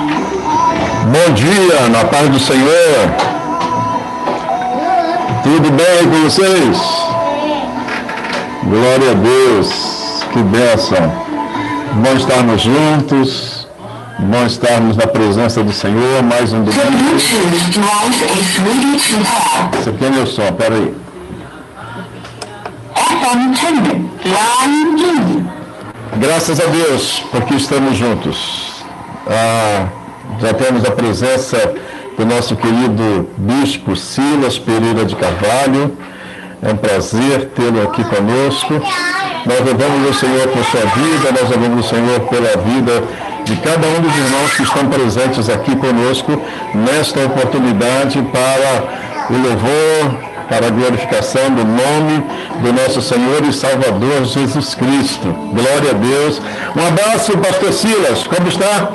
Bom dia, na paz do Senhor. Tudo bem com vocês? Glória a Deus, que bênção. Bom estarmos juntos, bom estarmos na presença do Senhor, mais um domingo. Esse aqui é meu som, peraí. Graças a Deus, porque estamos juntos. Já temos a presença do nosso querido Bispo Silas Pereira de Carvalho. É um prazer tê-lo aqui conosco. Nós louvamos o Senhor por sua vida, nós louvamos o Senhor pela vida de cada um dos irmãos que estão presentes aqui conosco nesta oportunidade para o louvor, para a glorificação do nome do nosso Senhor e Salvador Jesus Cristo. Glória a Deus. Um abraço, Pastor Silas. Como está?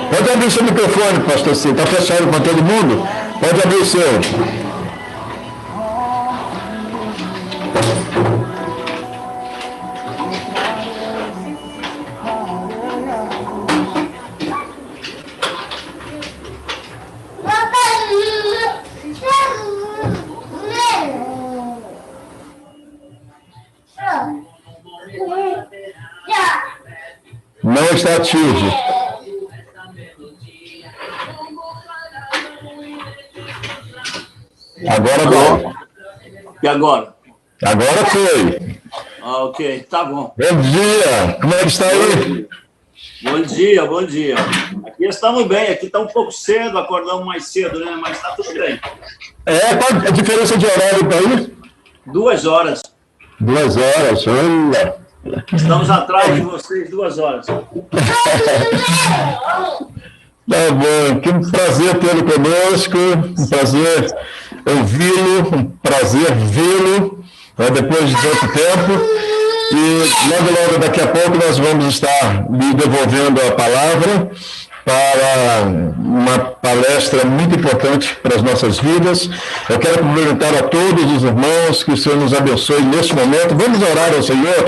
Pode abrir o seu microfone, Pastor Silas. Está fechado com todo mundo? Pode abrir o seu. Não está ativo. Agora bom. E agora? Agora foi. Ok, tá bom. Bom dia. Como é que está aí? Bom dia, bom dia. Aqui estamos bem, aqui está um pouco cedo, acordamos mais cedo, né? Mas está tudo bem. Qual a diferença de horário para aí? 2 horas. 2 horas, olha. Estamos atrás de vocês 2 horas. Tá bom, que um prazer tê-lo conosco, um prazer ouvi-lo, um prazer vê-lo, depois de tanto tempo. E logo daqui a pouco nós vamos estar lhe devolvendo a palavra para uma palestra muito importante para as nossas vidas. Eu quero cumprimentar a todos os irmãos, que o Senhor nos abençoe neste momento. Vamos orar ao Senhor.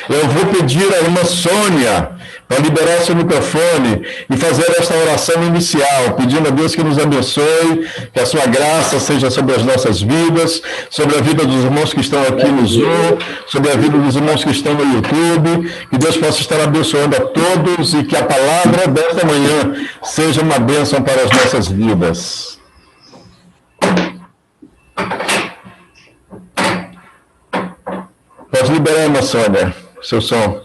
Eu vou pedir a irmã Sônia para liberar seu microfone e fazer esta oração inicial, pedindo a Deus que nos abençoe, que a sua graça seja sobre as nossas vidas, sobre a vida dos irmãos que estão aqui no Zoom, sobre a vida dos irmãos que estão no YouTube, que Deus possa estar abençoando a todos e que a palavra desta manhã seja uma bênção para as nossas vidas. Pode liberar, irmã Sônia, seu som.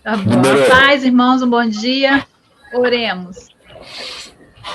Tá bom. Paz, irmãos, um bom dia. Oremos.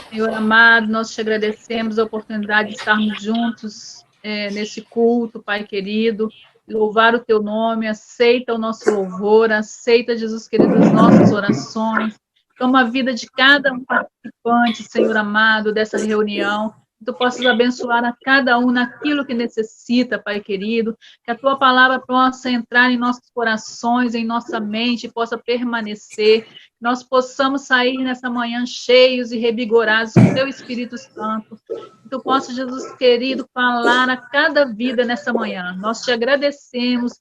Senhor amado, nós te agradecemos a oportunidade de estarmos juntos nesse culto, Pai querido. Louvar o teu nome, aceita o nosso louvor, aceita, Jesus querido, as nossas orações. Toma a vida de cada um participante, Senhor amado, dessa reunião. Que tu possas abençoar a cada um naquilo que necessita, Pai querido, que a tua palavra possa entrar em nossos corações, em nossa mente, possa permanecer, que nós possamos sair nessa manhã cheios e revigorados com o teu Espírito Santo, que tu possas, Jesus querido, falar a cada vida nessa manhã. Nós te agradecemos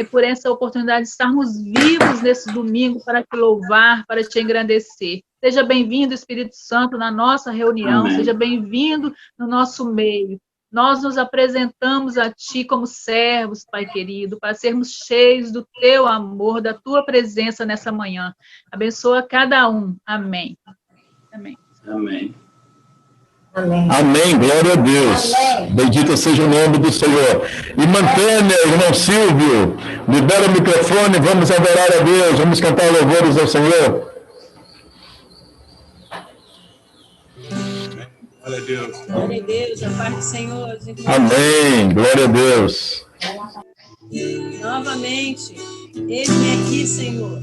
por essa oportunidade de estarmos vivos nesse domingo para te louvar, para te engrandecer. Seja bem-vindo, Espírito Santo, na nossa reunião. Amém. Seja bem-vindo no nosso meio. Nós nos apresentamos a Ti como servos, Pai querido, para sermos cheios do Teu amor, da Tua presença nessa manhã. Abençoa cada um. Amém. Amém. Amém. Amém. Amém. Glória a Deus. Amém. Bendito seja o nome do Senhor. E mantenha, irmão Silvio, libera o microfone, vamos adorar a Deus, vamos cantar louvores ao Senhor. Glória a Deus. Glória a Deus, a paz do Senhor. Amém. Glória a Deus. Novamente, eis-me aqui, Senhor.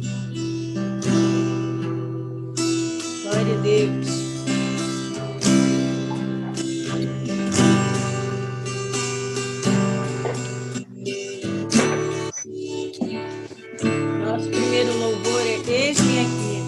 Glória a Deus. Nosso primeiro louvor é eis-me aqui.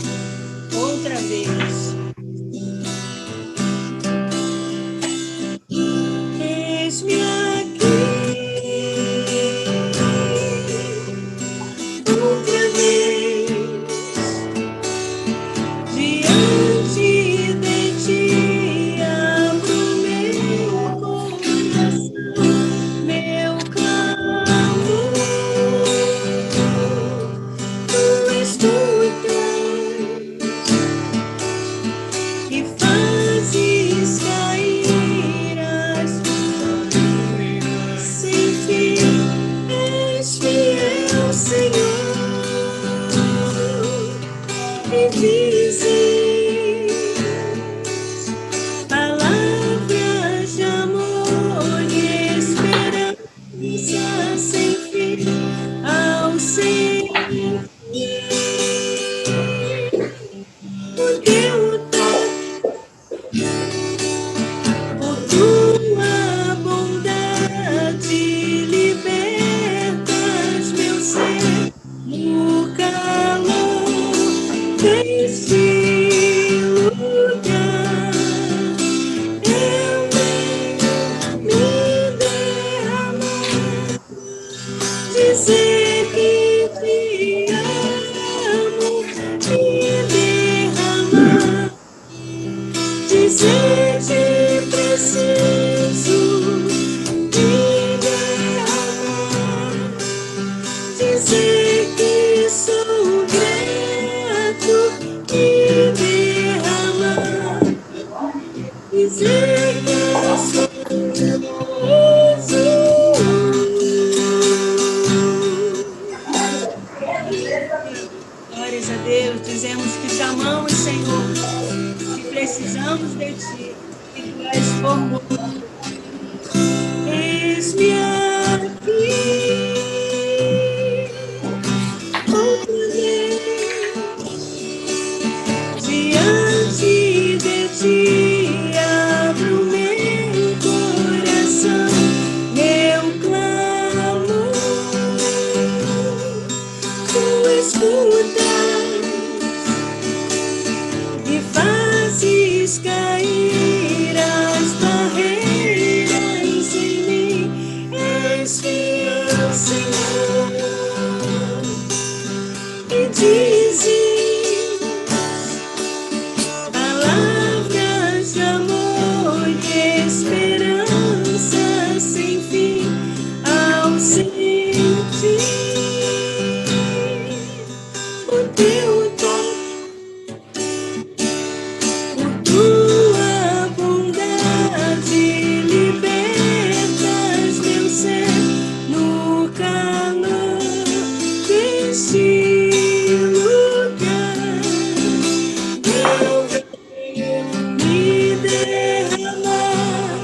Glórias a Deus, dizemos que te amamos, Senhor, que precisamos de ti, que tu és formoso. Eis-me aqui, outra vez, diante de ti, abro meu coração, meu clamor, tu escutas e fazes cair as barreiras em mim. És fiel, Senhor, e dizes palavras de amor e esperança sem fim ao sentir o teu toque, por tua bondade libertas meu ser no calor deste lugar. Eu venho me derramar,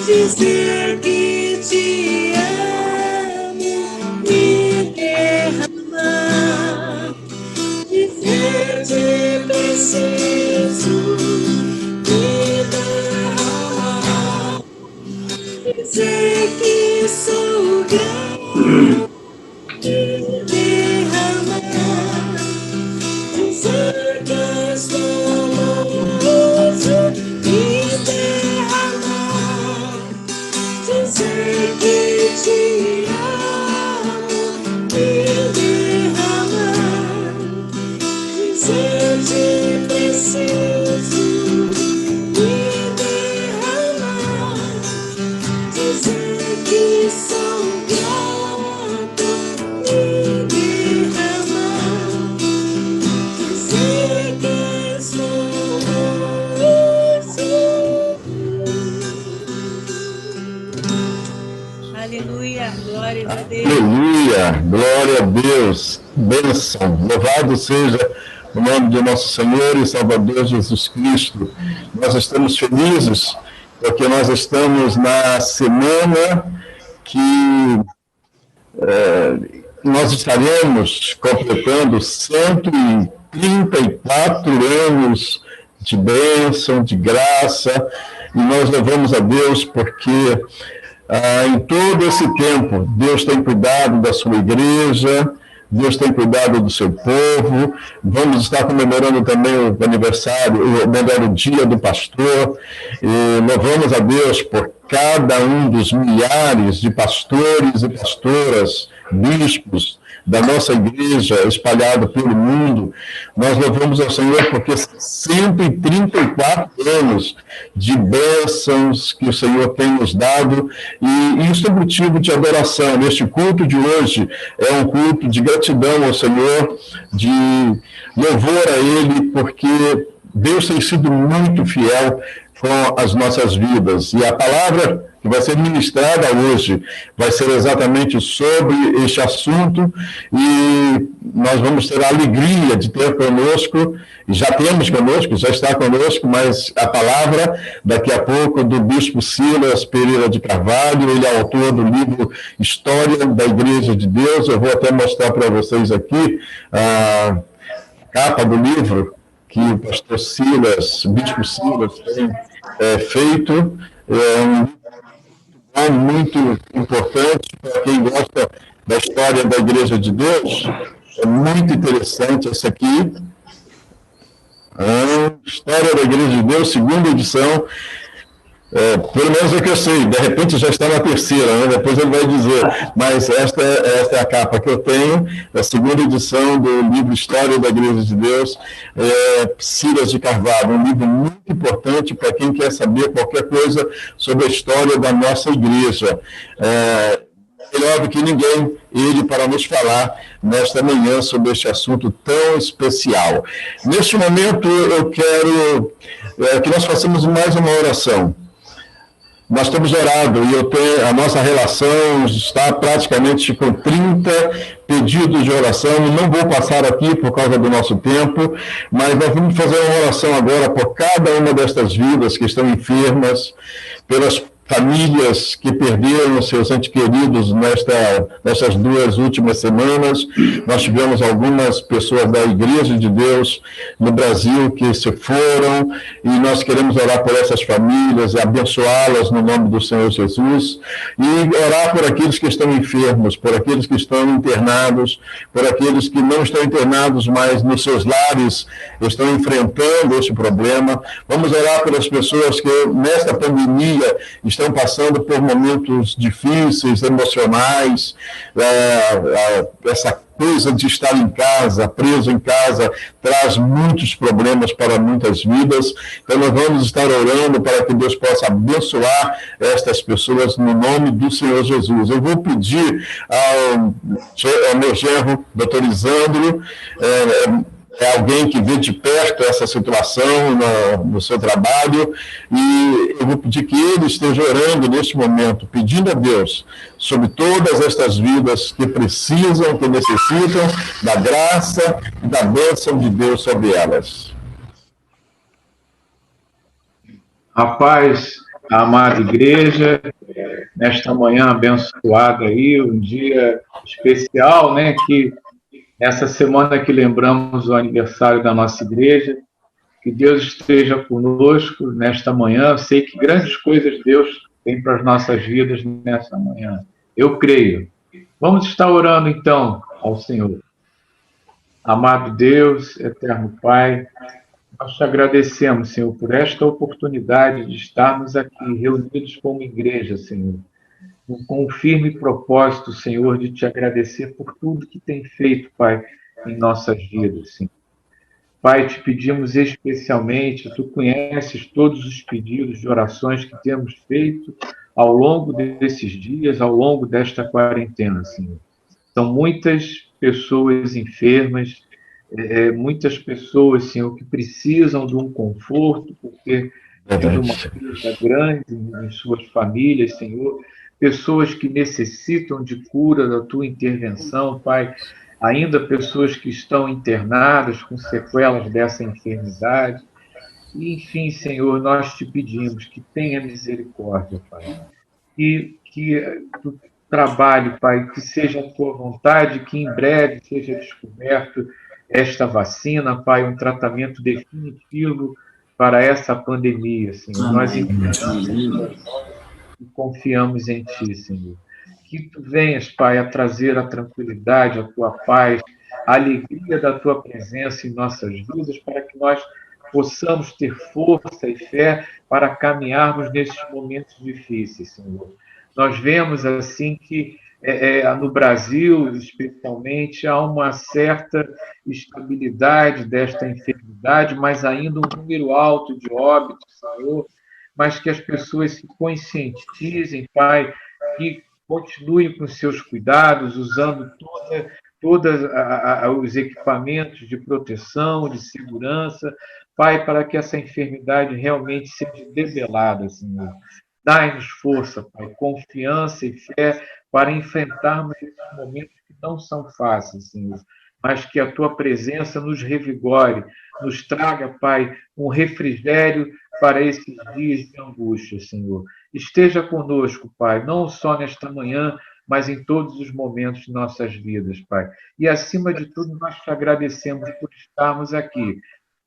dizer que te amo, me derramar, dizer que preciso me derramar, dizer que sou grato, me derramar, dizer que estou amoroso, me derramar, dizer que te amo, me derramar, dizer que preciso me derramar, dizer que sou grato, me derramar, dizer que sou amoroso. Aleluia, glória a Deus. Aleluia, glória a Deus, bênção, louvado seja o nome de nosso Senhor e Salvador Jesus Cristo. Nós estamos felizes porque nós estamos na semana que nós estaremos completando 134 anos de bênção, de graça, e nós louvamos a Deus porque em todo esse tempo, Deus tem cuidado da sua igreja, Deus tem cuidado do seu povo. Vamos estar comemorando também o aniversário, o dia do pastor, e louvamos a Deus por cada um dos milhares de pastores e pastoras, bispos da nossa igreja espalhado pelo mundo. Nós louvamos ao Senhor porque 134 anos de bênçãos que o Senhor tem nos dado, e isso é motivo de adoração. Este culto de hoje é um culto de gratidão ao Senhor, de louvor a Ele, porque Deus tem sido muito fiel com as nossas vidas. E a palavra que vai ser ministrada hoje vai ser exatamente sobre este assunto, e nós vamos ter a alegria de ter conosco, e já temos conosco, já está conosco, mas a palavra daqui a pouco do bispo Silas Pereira de Carvalho. Ele é autor do livro História da Igreja de Deus. Eu vou até mostrar para vocês aqui a capa do livro que o pastor Silas, o bispo Silas, tem feito. É um livro muito importante para quem gosta da história da Igreja de Deus. É muito interessante esse aqui. História da Igreja de Deus, segunda edição. Pelo menos é que eu sei, de repente já está na terceira, né? Depois ele vai dizer, mas esta é a capa que eu tenho, a segunda edição do livro História da Igreja de Deus, Silas de Carvalho, um livro muito importante para quem quer saber qualquer coisa sobre a história da nossa igreja. Melhor do que ninguém, ele para nos falar nesta manhã sobre este assunto tão especial. Neste momento, eu quero que nós façamos mais uma oração. nós temos orado e a nossa relação está praticamente com 30 pedidos de oração. Não vou passar aqui por causa do nosso tempo, mas nós vamos fazer uma oração agora por cada uma destas vidas que estão enfermas, pelas famílias que perderam seus entes queridos nessas 2 últimas semanas. Nós tivemos algumas pessoas da Igreja de Deus no Brasil que se foram, e nós queremos orar por essas famílias e abençoá-las no nome do Senhor Jesus, e orar por aqueles que estão enfermos, por aqueles que estão internados, por aqueles que não estão internados, mas nos seus lares estão enfrentando esse problema. Vamos orar pelas pessoas que nesta pandemia estão passando por momentos difíceis, emocionais, essa coisa de estar em casa, preso em casa, traz muitos problemas para muitas vidas. Então nós vamos estar orando para que Deus possa abençoar estas pessoas no nome do Senhor Jesus. Eu vou pedir ao meu genro, doutor Isandro, é alguém que vê de perto essa situação no seu trabalho, e eu vou pedir que ele esteja orando neste momento, pedindo a Deus sobre todas estas vidas que precisam, que necessitam da graça e da bênção de Deus sobre elas. A paz, a amada igreja, nesta manhã abençoada aí, um dia especial, né, que essa semana que lembramos o aniversário da nossa igreja, que Deus esteja conosco nesta manhã. Eu sei que grandes coisas Deus tem para as nossas vidas nesta manhã. Eu creio. Vamos estar orando então ao Senhor. Amado Deus, eterno Pai, nós te agradecemos, Senhor, por esta oportunidade de estarmos aqui reunidos como igreja, Senhor, com um firme propósito, Senhor, de te agradecer por tudo que tem feito, Pai, em nossas vidas, Senhor. Pai, te pedimos especialmente, tu conheces todos os pedidos de orações que temos feito ao longo desses dias, ao longo desta quarentena, Senhor. São muitas pessoas enfermas, muitas pessoas, Senhor, que precisam de um conforto por ter tido uma perda grande em suas famílias, Senhor. Pessoas que necessitam de cura da tua intervenção, Pai. Ainda pessoas que estão internadas com sequelas dessa enfermidade. E, enfim, Senhor, nós te pedimos que tenha misericórdia, Pai. E que tu trabalhe, Pai, que seja a tua vontade, que em breve seja descoberto esta vacina, Pai, um tratamento definitivo para essa pandemia, Senhor. Nós entendemos e confiamos em Ti, Senhor. Que Tu venhas, Pai, a trazer a tranquilidade, a Tua paz, a alegria da Tua presença em nossas vidas, para que nós possamos ter força e fé para caminharmos nesses momentos difíceis, Senhor. Nós vemos, assim, que no Brasil, especialmente, há uma certa estabilidade desta enfermidade, mas ainda um número alto de óbitos, Senhor, mas que as pessoas se conscientizem, Pai, que continuem com seus cuidados, usando todos os equipamentos de proteção, de segurança, Pai, para que essa enfermidade realmente seja debelada, Senhor. Dai-nos força, Pai, confiança e fé para enfrentarmos esses momentos que não são fáceis, Senhor, mas que a Tua presença nos revigore, nos traga, Pai, um refrigério para esses dias de angústia, Senhor. Esteja conosco, Pai, não só nesta manhã, mas em todos os momentos de nossas vidas, Pai. E, acima de tudo, nós te agradecemos por estarmos aqui,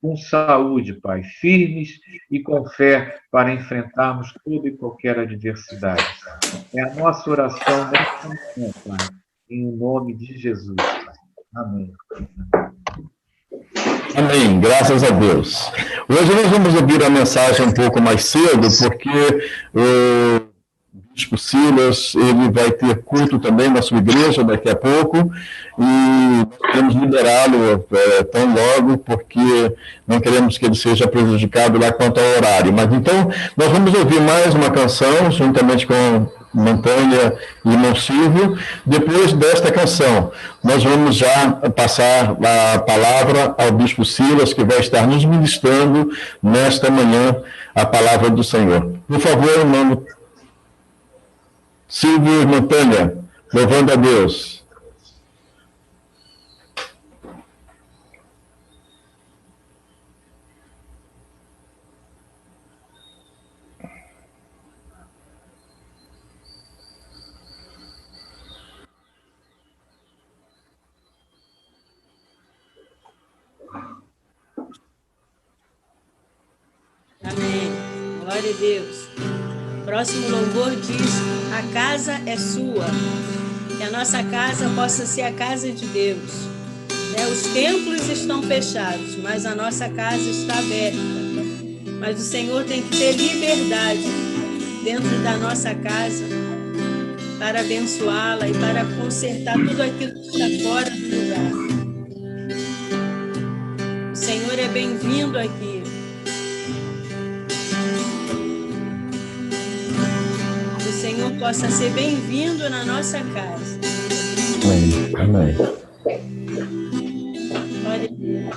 com saúde, Pai, firmes e com fé para enfrentarmos toda e qualquer adversidade. É a nossa oração nesta manhã, Pai, em nome de Jesus, Pai. Amém. Amém, graças a Deus. Hoje nós vamos ouvir a mensagem um pouco mais cedo, porque o Bispo Silas, ele vai ter culto também na sua igreja daqui a pouco, e queremos liberá-lo tão logo, porque não queremos que ele seja prejudicado lá quanto ao horário. Mas então, nós vamos ouvir mais uma canção, juntamente com Montanha e Irmão Silvio. Depois desta canção, nós vamos já passar a palavra ao Bispo Silas, que vai estar nos ministrando nesta manhã a palavra do Senhor. Por favor, irmão Silvio Montanha, louvando a Deus. Amém. Glória a Deus. Próximo louvor diz: a casa é sua. Que a nossa casa possa ser a casa de Deus. Os templos estão fechados, mas a nossa casa está aberta. Mas o Senhor tem que ter liberdade dentro da nossa casa para abençoá-la e para consertar tudo aquilo que está fora do lugar. O Senhor é bem-vindo aqui. Que o Senhor possa ser bem-vindo na nossa casa. Amém. Amém. Glória a Deus.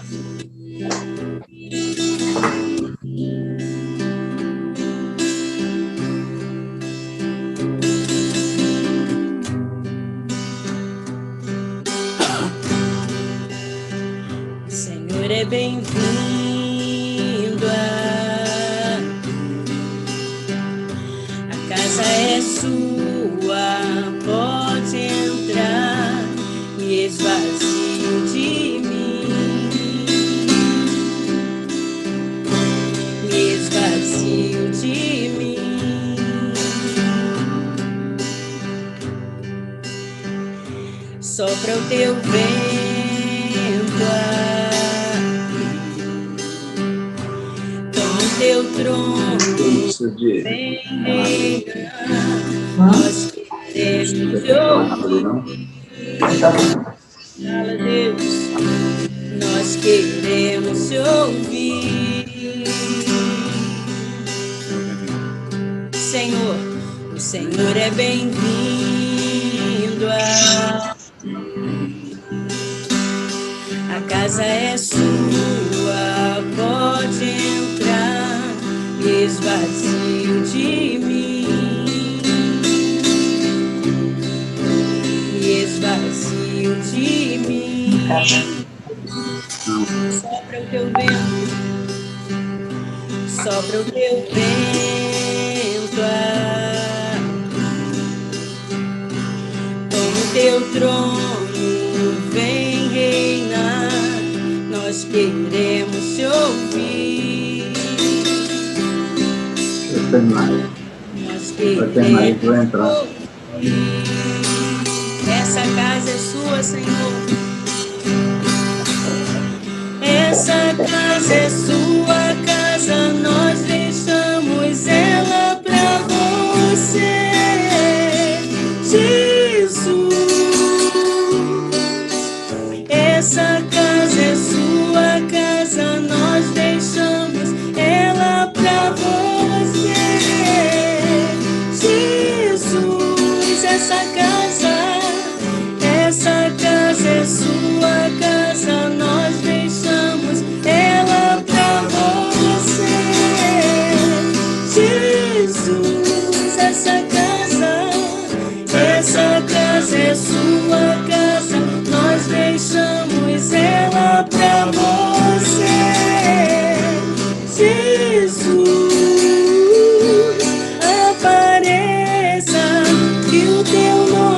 O Senhor é bem-vindo a casa é sua, pode entrar e esvazie de mim, me esvazie de mim. Sopra o teu vento, toma o teu trono, vem reinar, nós queremos te ouvir. Fala, Deus, nós queremos te ouvir. Senhor, o Senhor é bem-vindo. A casa é sua, pode entrar, esvazio de mim, esvazio de mim. Sopra o teu vento, sopra o teu vento, toma o teu trono, vem reinar, nós queremos te ouvir. Nós queremos ouvir. Essa casa é sua, Senhor. Essa casa é sua casa, nós deixamos ela pra você, Jesus. Essa casa é sua casa, nós deixamos ela pra você, Jesus. Essa casa é sua casa, nós deixamos ela pra você, Jesus. Essa casa é sua casa, nós deixamos ela pra você, Jesus. Apareça, que o teu nome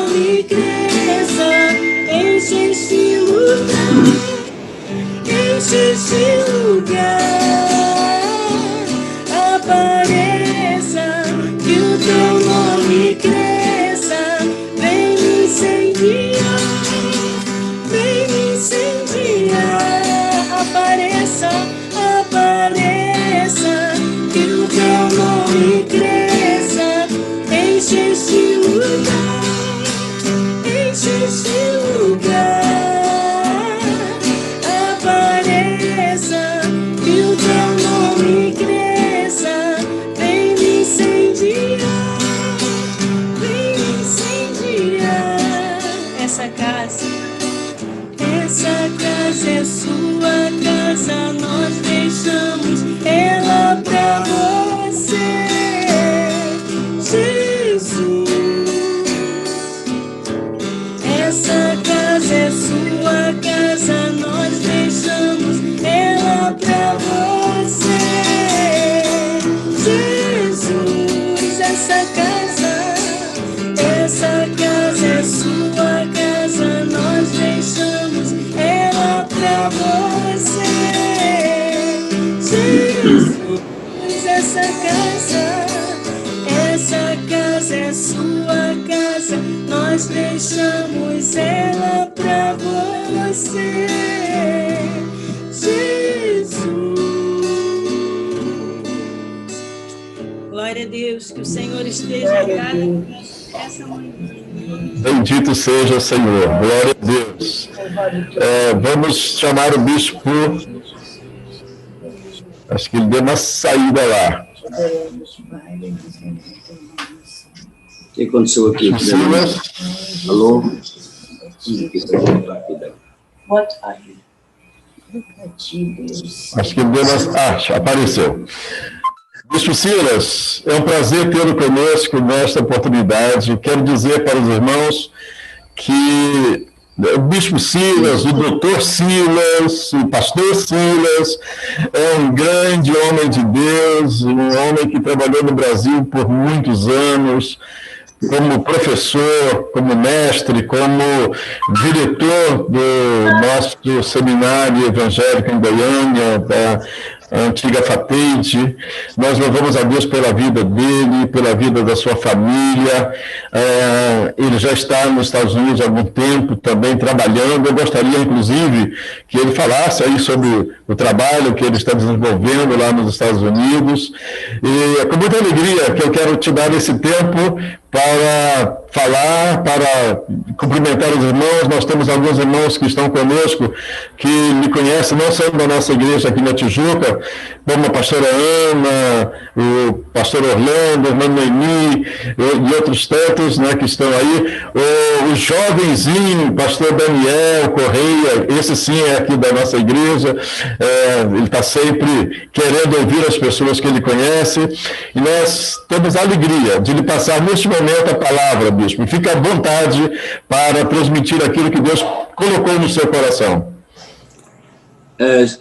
essa casa é sua casa, nós deixamos ela pra você. Jesus, essa casa é sua casa, nós deixamos ela pra você. Jesus. Glória a Deus, que o Senhor esteja a cada essa manhã. Bendito seja o Senhor, glória a Deus. Vamos chamar o bispo, acho que ele deu uma saída lá. O que aconteceu aqui? Silas. Alô? Acho que ele deu uma... apareceu. Bispo Silas, é um prazer tê-lo conosco nesta oportunidade. Quero dizer para os irmãos que o Bispo Silas, o doutor Silas, o pastor Silas, é um grande homem de Deus, um homem que trabalhou no Brasil por muitos anos, como professor, como mestre, como diretor do nosso seminário evangélico em Goiânia, da antiga FATEID. Nós louvamos a Deus pela vida dele, pela vida da sua família. Ele já está nos Estados Unidos há algum tempo também trabalhando. Eu gostaria, inclusive, que ele falasse aí sobre o trabalho que ele está desenvolvendo lá nos Estados Unidos. E é com muita alegria que eu quero te dar esse tempo para falar, para cumprimentar os irmãos. Nós temos alguns irmãos que estão conosco, que me conhecem, não só da nossa igreja aqui na Tijuca, como a pastora Ana, o pastor Orlando, a irmã Noemi, e outros tantos, né, que estão aí. O jovenzinho, pastor Daniel Correia, esse sim é aqui da nossa igreja, ele está sempre querendo ouvir as pessoas que ele conhece, e nós temos a alegria de lhe passar neste momento a palavra, bispo. Fique à vontade para transmitir aquilo que Deus colocou no seu coração.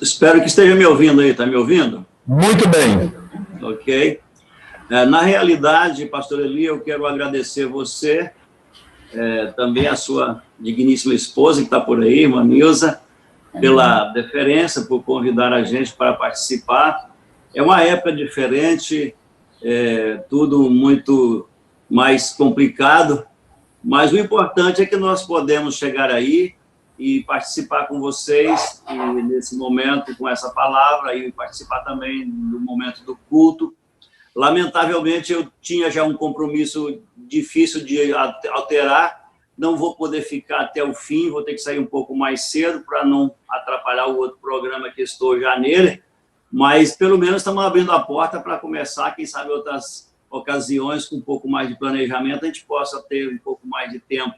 Espero que esteja me ouvindo aí. Está me ouvindo? Muito bem. Ok. Na realidade, pastor Eli, eu quero agradecer você, também a sua digníssima esposa que está por aí, irmã Nilza, pela deferência, por convidar a gente para participar. É uma época diferente, tudo muito mais complicado, mas o importante é que nós podemos chegar aí e participar com vocês e nesse momento com essa palavra e participar também no momento do culto. Lamentavelmente, eu tinha já um compromisso difícil de alterar, não vou poder ficar até o fim, vou ter que sair um pouco mais cedo para não atrapalhar o outro programa que estou já nele, mas pelo menos estamos abrindo a porta para começar, quem sabe outras ocasiões com um pouco mais de planejamento, a gente possa ter um pouco mais de tempo.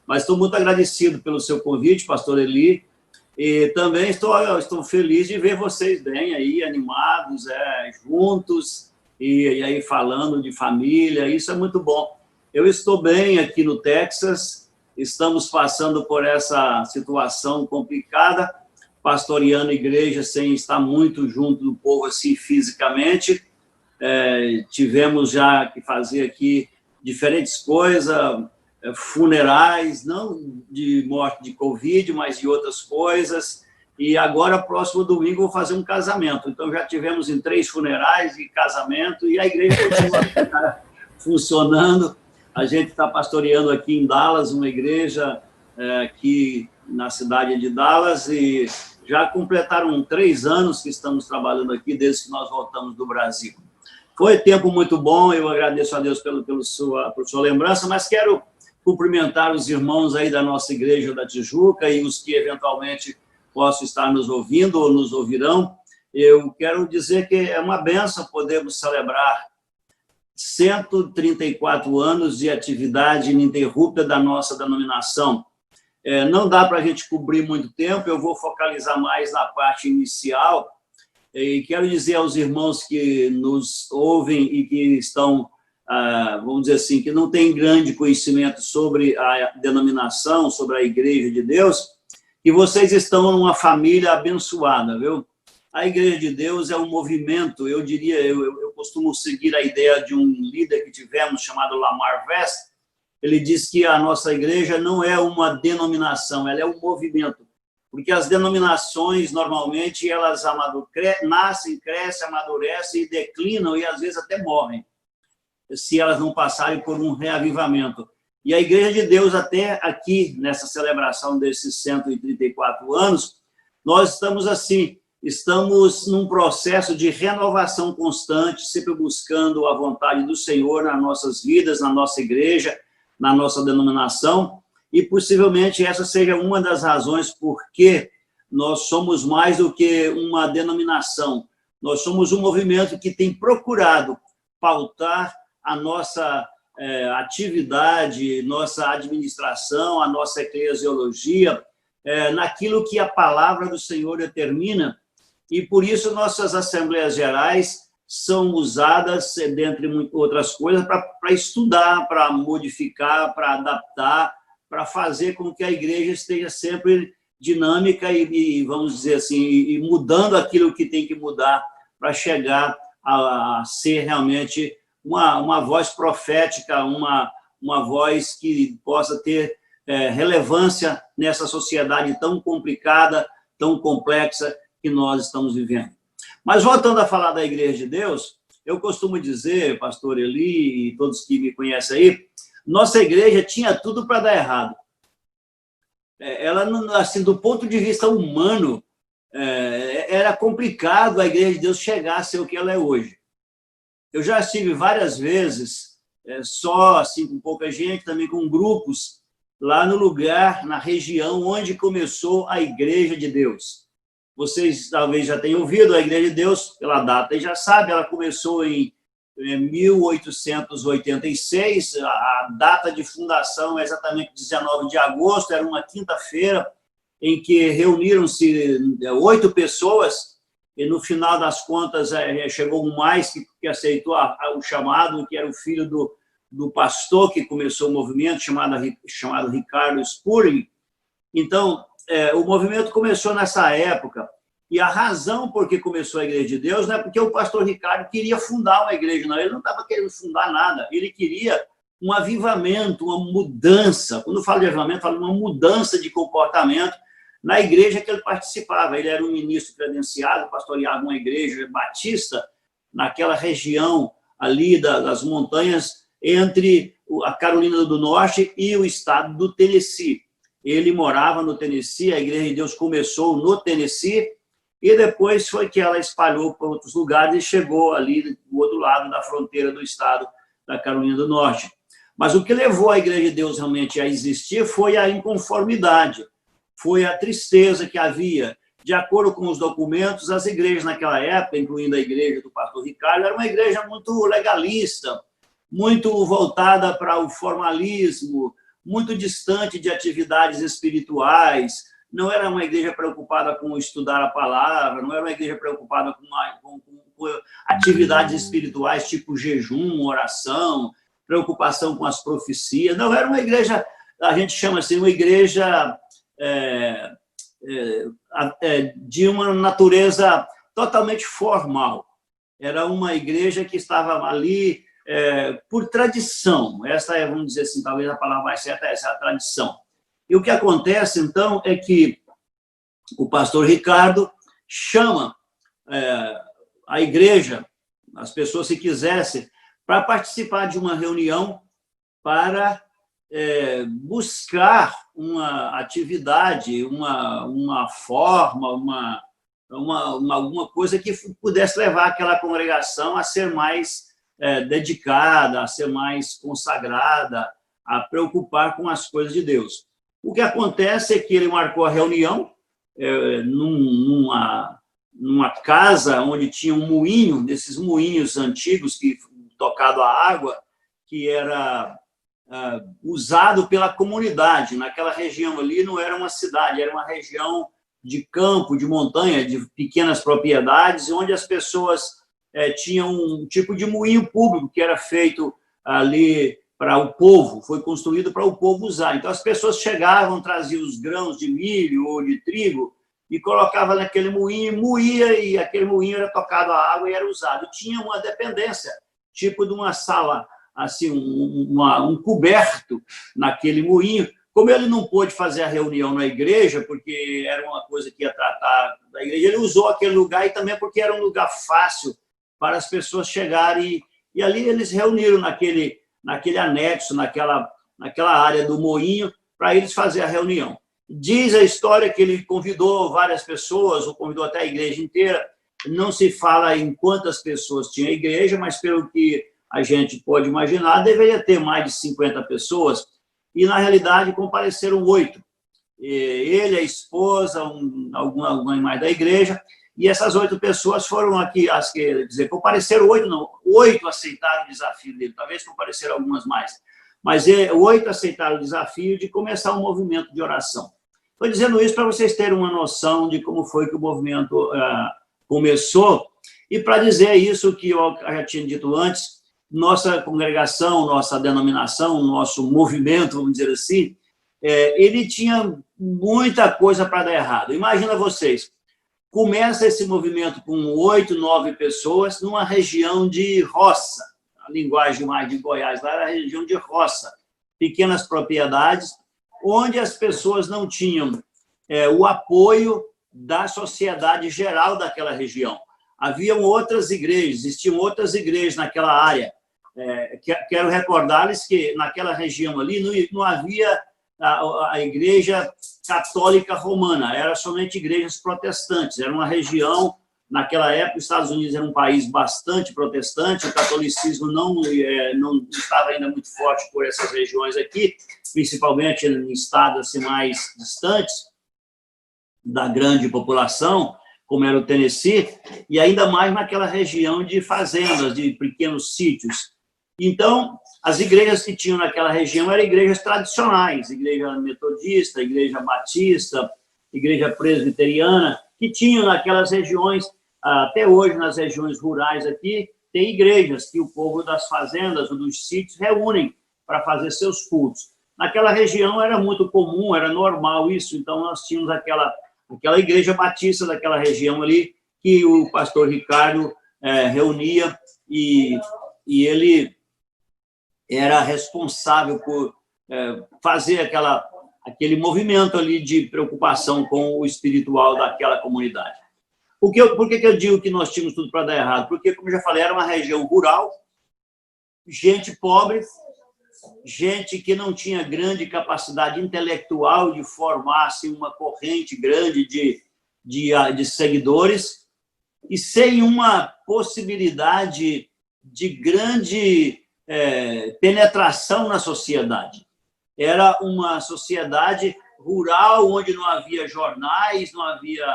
Mas estou muito agradecido pelo seu convite, pastor Eli, e também estou feliz de ver vocês bem aí, animados, juntos, e aí falando de família, isso é muito bom. Eu estou bem aqui no Texas, estamos passando por essa situação complicada, pastoreando a igreja sem estar muito junto do povo assim fisicamente. Tivemos já que fazer aqui diferentes coisas, funerais, não de morte de Covid, mas de outras coisas, e agora, próximo domingo, vou fazer um casamento. Então, já tivemos em 3 funerais e casamento, e a igreja continua funcionando. A gente está pastoreando aqui em Dallas, uma igreja aqui na cidade de Dallas, e já completaram 3 anos que estamos trabalhando aqui, desde que nós voltamos do Brasil. Foi tempo muito bom, eu agradeço a Deus por sua lembrança, mas quero cumprimentar os irmãos aí da nossa igreja da Tijuca e os que eventualmente possam estar nos ouvindo ou nos ouvirão. Eu quero dizer que é uma bênção podermos celebrar 134 anos de atividade ininterrupta da nossa denominação. Não dá para a gente cobrir muito tempo, eu vou focalizar mais na parte inicial. E quero dizer aos irmãos que nos ouvem e que estão, vamos dizer assim, que não têm grande conhecimento sobre a denominação, sobre a Igreja de Deus, que vocês estão numa família abençoada, viu? a Igreja de Deus é um movimento, eu diria, eu costumo seguir a ideia de um líder que tivemos, chamado Lamar Vest. Ele diz que a nossa igreja não é uma denominação, ela é um movimento, porque as denominações, normalmente, elas nascem, crescem, amadurecem e declinam, e às vezes até morrem, se elas não passarem por um reavivamento. E a Igreja de Deus, até aqui, nessa celebração desses 134 anos, nós estamos assim, estamos num processo de renovação constante, sempre buscando a vontade do Senhor nas nossas vidas, na nossa igreja, na nossa denominação, e possivelmente essa seja uma das razões por que nós somos mais do que uma denominação. Nós somos um movimento que tem procurado pautar a nossa atividade, nossa administração, a nossa eclesiologia, naquilo que a palavra do Senhor determina, e por isso nossas assembleias gerais são usadas, dentre outras coisas, para estudar, para modificar, para adaptar, para fazer com que a igreja esteja sempre dinâmica e vamos dizer assim, e mudando aquilo que tem que mudar para chegar a ser realmente uma voz profética, uma voz que possa ter relevância nessa sociedade tão complicada, tão complexa que nós estamos vivendo. Mas voltando a falar da Igreja de Deus, eu costumo dizer, pastor Eli e todos que me conhecem aí, nossa igreja tinha tudo para dar errado. Ela, assim, do ponto de vista humano, era complicado a Igreja de Deus chegar a ser o que ela é hoje. Eu já estive várias vezes, só assim, com pouca gente, também com grupos, lá no lugar, na região onde começou a Igreja de Deus. Vocês talvez já tenham ouvido, a Igreja de Deus, pela data, e já sabe, ela começou em 1886, a data de fundação é exatamente 19 de agosto, era uma quinta-feira, em que reuniram-se 8 pessoas, e no final das contas chegou um mais que aceitou o chamado, que era o filho do pastor que começou o movimento, chamado Ricardo Spuring. Então, o movimento começou nessa época, e a razão por que começou a Igreja de Deus não é porque o pastor Ricardo queria fundar uma igreja, não, ele não estava querendo fundar nada, ele queria um avivamento, uma mudança. Quando eu falo de avivamento, eu falo de uma mudança de comportamento na igreja que ele participava. Ele era um ministro credenciado, pastoreava uma igreja batista naquela região ali das montanhas entre a Carolina do Norte e o estado do Tennessee. Ele morava no Tennessee, a Igreja de Deus começou no Tennessee, e depois foi que ela espalhou para outros lugares e chegou ali do outro lado da fronteira do estado da Carolina do Norte. Mas o que levou a Igreja de Deus realmente a existir foi a inconformidade, foi a tristeza que havia. De acordo com os documentos, as igrejas naquela época, incluindo a igreja do pastor Ricardo, era uma igreja muito legalista, muito voltada para o formalismo, muito distante de atividades espirituais, não era uma igreja preocupada com estudar a palavra, não era uma igreja preocupada com atividades espirituais, tipo jejum, oração, preocupação com as profecias, não, era uma igreja, a gente chama assim, uma igreja de uma natureza totalmente formal, era uma igreja que estava ali por tradição, essa é, vamos dizer assim, talvez a palavra mais certa é essa, a tradição. E o que acontece, então, é que o pastor Ricardo chama a igreja, as pessoas, se quisessem, para participar de uma reunião para buscar uma atividade, uma forma, alguma coisa que pudesse levar aquela congregação a ser mais dedicada, a ser mais consagrada, a preocupar com as coisas de Deus. O que acontece é que ele marcou a reunião numa casa onde tinha um moinho, desses moinhos antigos que tocado a água, que era usado pela comunidade. Naquela região ali não era uma cidade, era uma região de campo, de montanha, de pequenas propriedades, onde as pessoas tinham um tipo de moinho público que era feito ali para o povo, foi construído para o povo usar. Então, as pessoas chegavam, traziam os grãos de milho ou de trigo e colocava naquele moinho, moía, e aquele moinho era tocado a água e era usado. Tinha uma dependência, tipo de uma sala, assim, um coberto naquele moinho. Como ele não pôde fazer a reunião na igreja, porque era uma coisa que ia tratar da igreja, ele usou aquele lugar e também porque era um lugar fácil para as pessoas chegarem. E ali eles reuniram naquele anexo, naquela área do moinho, para eles fazer a reunião. Diz a história que ele convidou várias pessoas, ou convidou até a igreja inteira. Não se fala em quantas pessoas tinha a igreja, mas pelo que a gente pode imaginar, deveria ter mais de 50 pessoas, e, na realidade, compareceram 8. Ele, a esposa, alguém mais da igreja, e essas 8 pessoas foram aqui, quer dizer, compareceram 8, não, 8 aceitaram o desafio dele, talvez compareceram algumas mais, mas 8 aceitaram o desafio de começar um movimento de oração. Estou dizendo isso para vocês terem uma noção de como foi que o movimento começou, e para dizer isso que eu já tinha dito antes, nossa congregação, nossa denominação, nosso movimento, vamos dizer assim, ele tinha muita coisa para dar errado. Imagina vocês, começa esse movimento com 8, 9 pessoas numa região de roça, a linguagem mais de Goiás, lá era a região de roça, pequenas propriedades, onde as pessoas não tinham o apoio da sociedade geral daquela região. Haviam outras igrejas, existiam outras igrejas naquela área. Quero recordar-lhes que naquela região ali não havia a igreja católica romana, era somente igrejas protestantes. Era uma região, naquela época, os Estados Unidos era um país bastante protestante, o catolicismo não estava ainda muito forte por essas regiões aqui, principalmente em estados assim, mais distantes da grande população, como era o Tennessee, e ainda mais naquela região de fazendas, de pequenos sítios. Então, as igrejas que tinham naquela região eram igrejas tradicionais, igreja metodista, igreja batista, igreja presbiteriana, que tinham naquelas regiões, até hoje nas regiões rurais aqui, tem igrejas que o povo das fazendas ou dos sítios reúnem para fazer seus cultos. Naquela região era muito comum, era normal isso, então nós tínhamos aquela igreja batista daquela região ali, que o pastor Ricardo reunia, e ele era responsável por fazer aquele movimento ali de preocupação com o espiritual daquela comunidade. Por que eu digo que nós tínhamos tudo para dar errado? Porque, como eu já falei, era uma região rural, gente pobre, gente que não tinha grande capacidade intelectual de formar assim, uma corrente grande de seguidores, e sem uma possibilidade de grande penetração na sociedade. Era uma sociedade rural, onde não havia jornais, não havia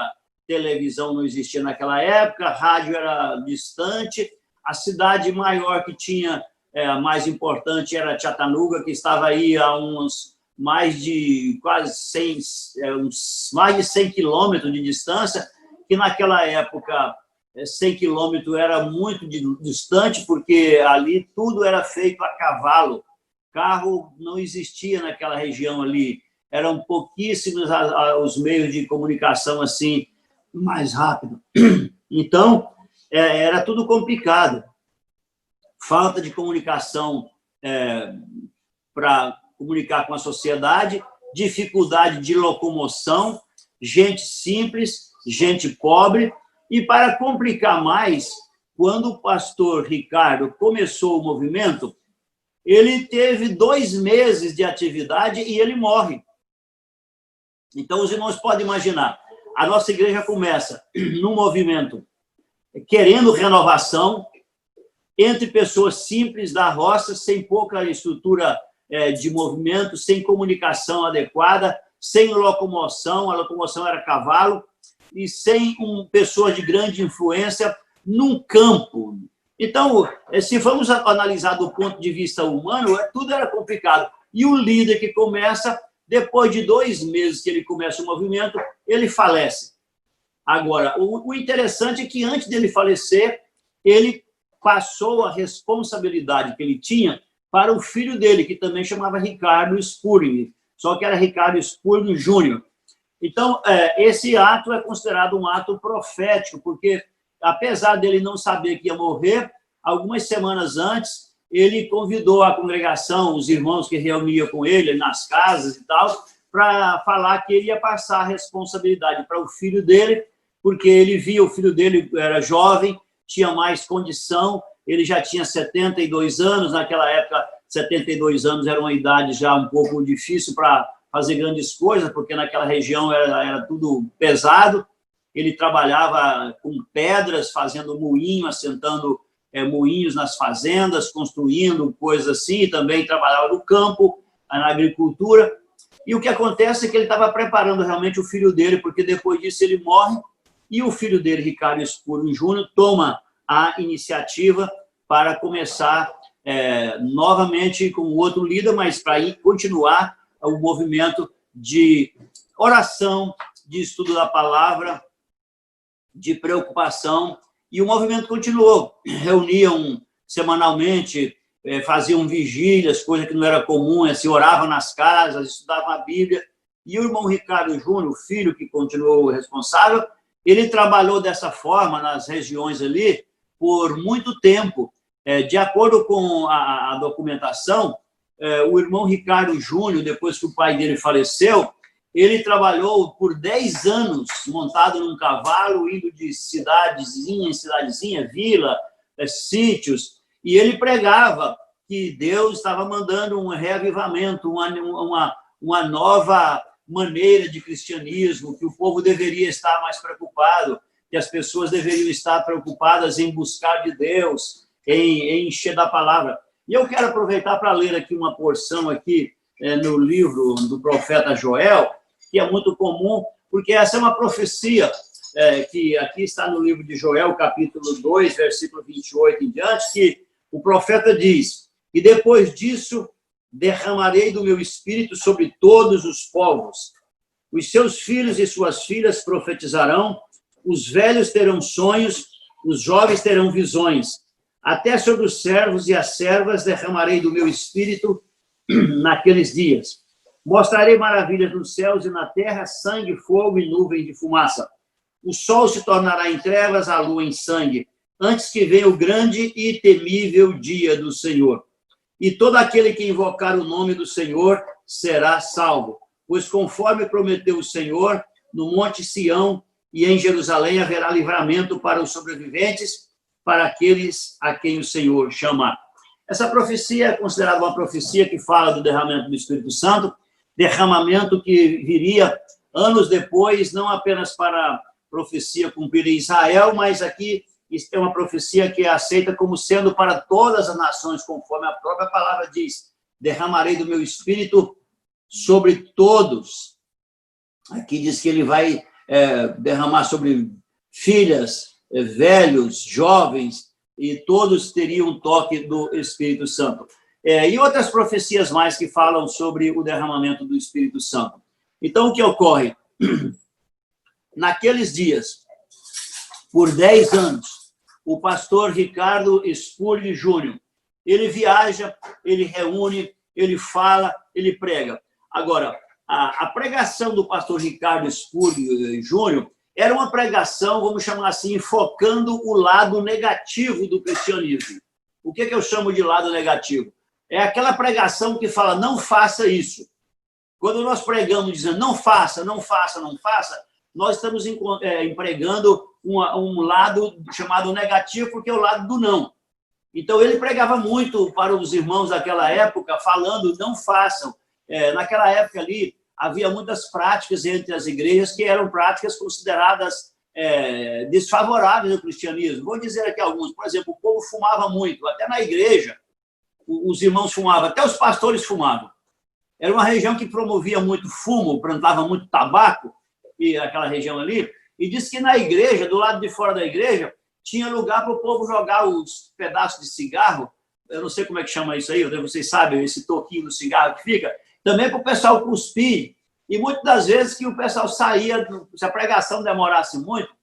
televisão, não existia naquela época, rádio era distante, a cidade maior que tinha, a mais importante, era Chattanooga, que estava aí a mais de 100 quilômetros de distância, que naquela época 100 quilômetros era muito distante, porque ali tudo era feito a cavalo. Carro não existia naquela região ali. Eram pouquíssimos os meios de comunicação assim, mais rápido. Então, era tudo complicado. Falta de comunicação para comunicar com a sociedade, dificuldade de locomoção, gente simples, gente pobre. E, para complicar mais, quando o pastor Ricardo começou o movimento, ele teve 2 meses de atividade e ele morre. Então, os irmãos podem imaginar, a nossa igreja começa num movimento querendo renovação entre pessoas simples da roça, sem pouca estrutura de movimento, sem comunicação adequada, sem locomoção, a locomoção era cavalo, e sem pessoas de grande influência num campo. Então, se formos analisar do ponto de vista humano, tudo era complicado. E o líder que começa, depois de 2 meses que ele começa o movimento, ele falece. Agora, o interessante é que antes dele falecer, ele passou a responsabilidade que ele tinha para o filho dele, que também chamava Ricardo Spurgeon, só que era Ricardo Spurgeon Jr. Então, esse ato é considerado um ato profético, porque, apesar dele não saber que ia morrer, algumas semanas antes, ele convidou a congregação, os irmãos que reuniam com ele nas casas e tal, para falar que ele ia passar a responsabilidade para o filho dele, porque ele via o filho dele era jovem, tinha mais condição, ele já tinha 72 anos, naquela época, 72 anos era uma idade já um pouco difícil para fazer grandes coisas, porque naquela região era tudo pesado, ele trabalhava com pedras, fazendo moinho, assentando moinhos nas fazendas, construindo coisas assim, e também trabalhava no campo, na agricultura, e o que acontece é que ele estava preparando realmente o filho dele, porque depois disso ele morre, e o filho dele, Ricardo Espúrio Júnior, toma a iniciativa para começar novamente com outro líder, mas para continuar o movimento de oração, de estudo da palavra, de preocupação, e o movimento continuou. Reuniam semanalmente, faziam vigílias, coisa que não era comum, se oravam nas casas, estudavam a Bíblia, e o irmão Ricardo Júnior, o filho que continuou responsável, ele trabalhou dessa forma nas regiões ali por muito tempo. De acordo com a documentação, o irmão Ricardo Júnior, depois que o pai dele faleceu, ele trabalhou por 10 anos montado num cavalo, indo de cidadezinha em cidadezinha, vila, sítios, e ele pregava que Deus estava mandando um reavivamento, uma nova maneira de cristianismo, que o povo deveria estar mais preocupado, que as pessoas deveriam estar preocupadas em buscar de Deus, em encher da palavra. E eu quero aproveitar para ler aqui uma porção aqui no livro do profeta Joel, que é muito comum, porque essa é uma profecia que aqui está no livro de Joel, capítulo 2, versículo 28 em diante, que o profeta diz: e depois disso derramarei do meu espírito sobre todos os povos. Os seus filhos e suas filhas profetizarão, os velhos terão sonhos, os jovens terão visões. Até sobre os servos e as servas derramarei do meu espírito naqueles dias. Mostrarei maravilhas nos céus e na terra, sangue, fogo e nuvem de fumaça. O sol se tornará em trevas, a lua em sangue, antes que venha o grande e temível dia do Senhor. E todo aquele que invocar o nome do Senhor será salvo. Pois conforme prometeu o Senhor, no monte Sião e em Jerusalém haverá livramento para os sobreviventes, para aqueles a quem o Senhor chamar. Essa profecia é considerada uma profecia que fala do derramamento do Espírito Santo, derramamento que viria anos depois, não apenas para a profecia cumprir em Israel, mas aqui é uma profecia que é aceita como sendo para todas as nações, conforme a própria palavra diz: derramarei do meu Espírito sobre todos. Aqui diz que ele vai derramar sobre filhas, velhos, jovens, e todos teriam um toque do Espírito Santo. E outras profecias mais que falam sobre o derramamento do Espírito Santo. Então, o que ocorre? Naqueles dias, por 10 anos, o pastor Ricardo Espúrio Júnior, ele viaja, ele reúne, ele fala, ele prega. Agora, a pregação do pastor Ricardo Espúrio Júnior era uma pregação, vamos chamar assim, focando o lado negativo do cristianismo. O que eu chamo de lado negativo? É aquela pregação que fala: não faça isso. Quando nós pregamos dizendo não faça, não faça, não faça, nós estamos empregando um lado chamado negativo, porque é o lado do não. Então, ele pregava muito para os irmãos daquela época, falando: não façam. Naquela época ali, havia muitas práticas entre as igrejas que eram práticas consideradas desfavoráveis ao cristianismo. Vou dizer aqui alguns. Por exemplo, o povo fumava muito. Até na igreja, os irmãos fumavam. Até os pastores fumavam. Era uma região que promovia muito fumo, plantava muito tabaco, e aquela região ali. E disse que na igreja, do lado de fora da igreja, tinha lugar para o povo jogar os pedaços de cigarro. Eu não sei como é que chama isso aí, vocês sabem, esse toquinho do cigarro que fica. Também para o pessoal cuspir. E muitas das vezes que o pessoal saía, se a pregação demorasse muito,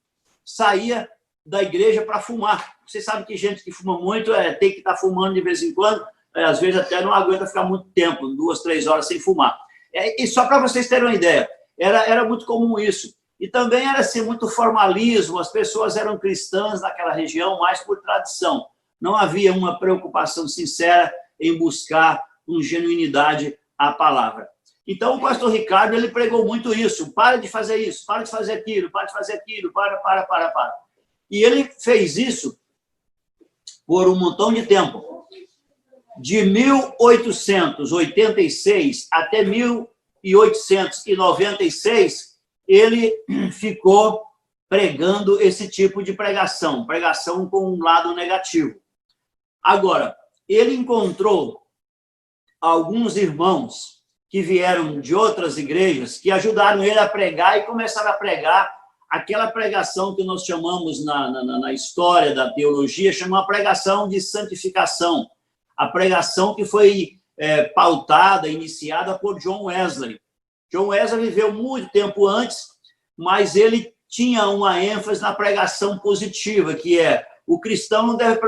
saía da igreja para fumar. Vocês sabem que gente que fuma muito tem que estar fumando de vez em quando, às vezes até não aguenta ficar muito tempo, 2, 3 horas sem fumar. E só para vocês terem uma ideia, Era muito comum isso. E também era assim, muito formalismo, as pessoas eram cristãs naquela região mais por tradição. Não havia uma preocupação sincera em buscar com genuinidade a palavra. Então, o pastor Ricardo, ele pregou muito isso. Para de fazer isso, para de fazer aquilo, para de fazer aquilo, para. E ele fez isso por um montão de tempo. De 1886 até 1896, ele ficou pregando esse tipo de pregação com um lado negativo. Agora, ele encontrou alguns irmãos que vieram de outras igrejas, que ajudaram ele a pregar e começaram a pregar aquela pregação que nós chamamos na história da teologia, chamamos a pregação de santificação, a pregação que foi pautada, iniciada por John Wesley. John Wesley viveu muito tempo antes, mas ele tinha uma ênfase na pregação positiva, que é o cristão não deve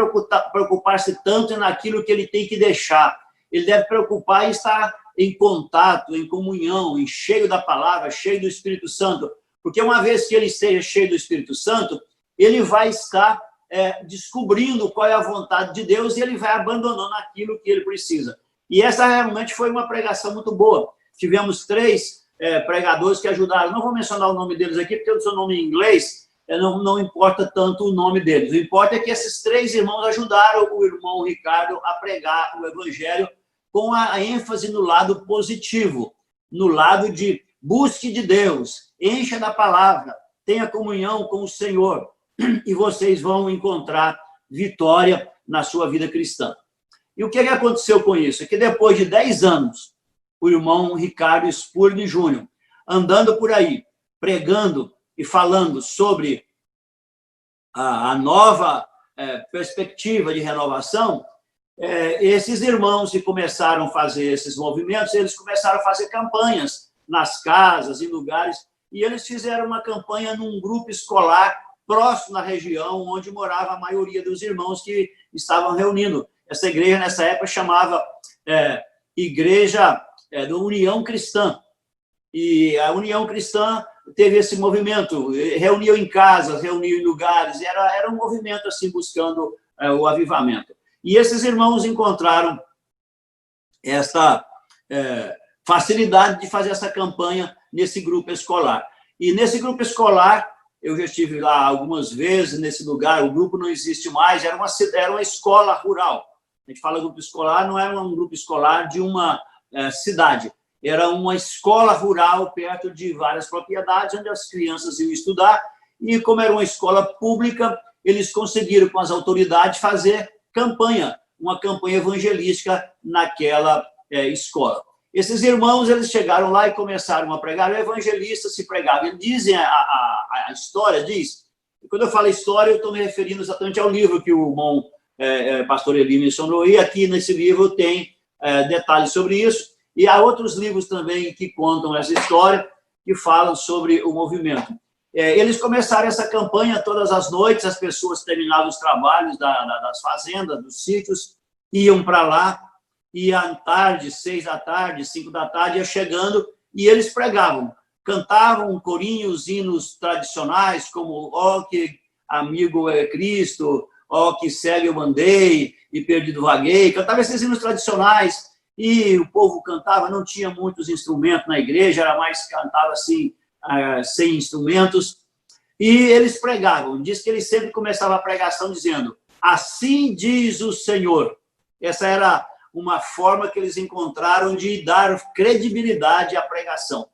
preocupar-se tanto naquilo que ele tem que deixar, ele deve preocupar em estar em contato, em comunhão, em cheio da palavra, cheio do Espírito Santo, porque uma vez que ele esteja cheio do Espírito Santo, ele vai estar descobrindo qual é a vontade de Deus e ele vai abandonando aquilo que ele precisa. E essa realmente foi uma pregação muito boa. Tivemos 3 pregadores que ajudaram. Não vou mencionar o nome deles aqui, porque eu sou nome em inglês, não importa tanto o nome deles. O que importa é que esses 3 irmãos ajudaram o irmão Ricardo a pregar o evangelho com a ênfase no lado positivo, no lado de busque de Deus, encha da palavra, tenha comunhão com o Senhor, e vocês vão encontrar vitória na sua vida cristã. E o que aconteceu com isso? É que depois de 10 anos, o irmão Ricardo Spurgeon Jr., andando por aí, pregando e falando sobre a nova perspectiva de renovação, esses irmãos que começaram a fazer esses movimentos, eles começaram a fazer campanhas nas casas, em lugares, e eles fizeram uma campanha num grupo escolar próximo na região onde morava a maioria dos irmãos que estavam reunindo. Essa igreja, nessa época, chamava Igreja da União Cristã. E a União Cristã teve esse movimento, reuniu em casas, reuniu em lugares, era um movimento assim, buscando o avivamento. E esses irmãos encontraram essa facilidade de fazer essa campanha nesse grupo escolar. E nesse grupo escolar, eu já estive lá algumas vezes, nesse lugar, o grupo não existe mais, era uma escola rural. A gente fala grupo escolar, não era um grupo escolar de uma cidade, era uma escola rural perto de várias propriedades, onde as crianças iam estudar, e como era uma escola pública, eles conseguiram, com as autoridades, fazer uma campanha evangelística naquela escola. Esses irmãos, eles chegaram lá e começaram a pregar, o evangelista se pregava. Eles dizem, a história diz, e quando eu falo história, eu estou me referindo exatamente ao livro que o irmão pastor Eli mencionou, e aqui nesse livro tem detalhes sobre isso, e há outros livros também que contam essa história, que falam sobre o movimento. Eles começaram essa campanha todas as noites, as pessoas terminavam os trabalhos das fazendas, dos sítios, iam para lá, e à tarde, 6 da tarde, 5 da tarde, ia chegando, e eles pregavam, cantavam corinhos, hinos tradicionais, como ó que amigo é Cristo, ó que cego eu andei e perdido vaguei, cantavam esses hinos tradicionais, e o povo cantava, não tinha muitos instrumentos na igreja, era mais, cantava assim, sem instrumentos, e eles pregavam. Diz que eles sempre começavam a pregação dizendo, assim diz o Senhor. Essa era uma forma que eles encontraram de dar credibilidade à pregação.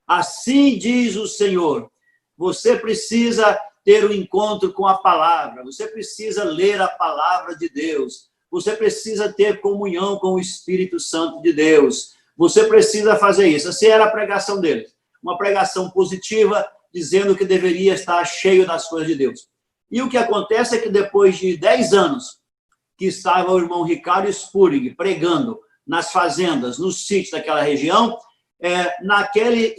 Assim diz o Senhor. Você precisa ter um encontro com a palavra, você precisa ler a palavra de Deus, você precisa ter comunhão com o Espírito Santo de Deus, você precisa fazer isso. Essa era a pregação deles. Uma pregação positiva, dizendo que deveria estar cheio das coisas de Deus. E o que acontece é que depois de 10 anos que estava o irmão Ricardo Spurgeon pregando nas fazendas, nos sítios daquela região, naquele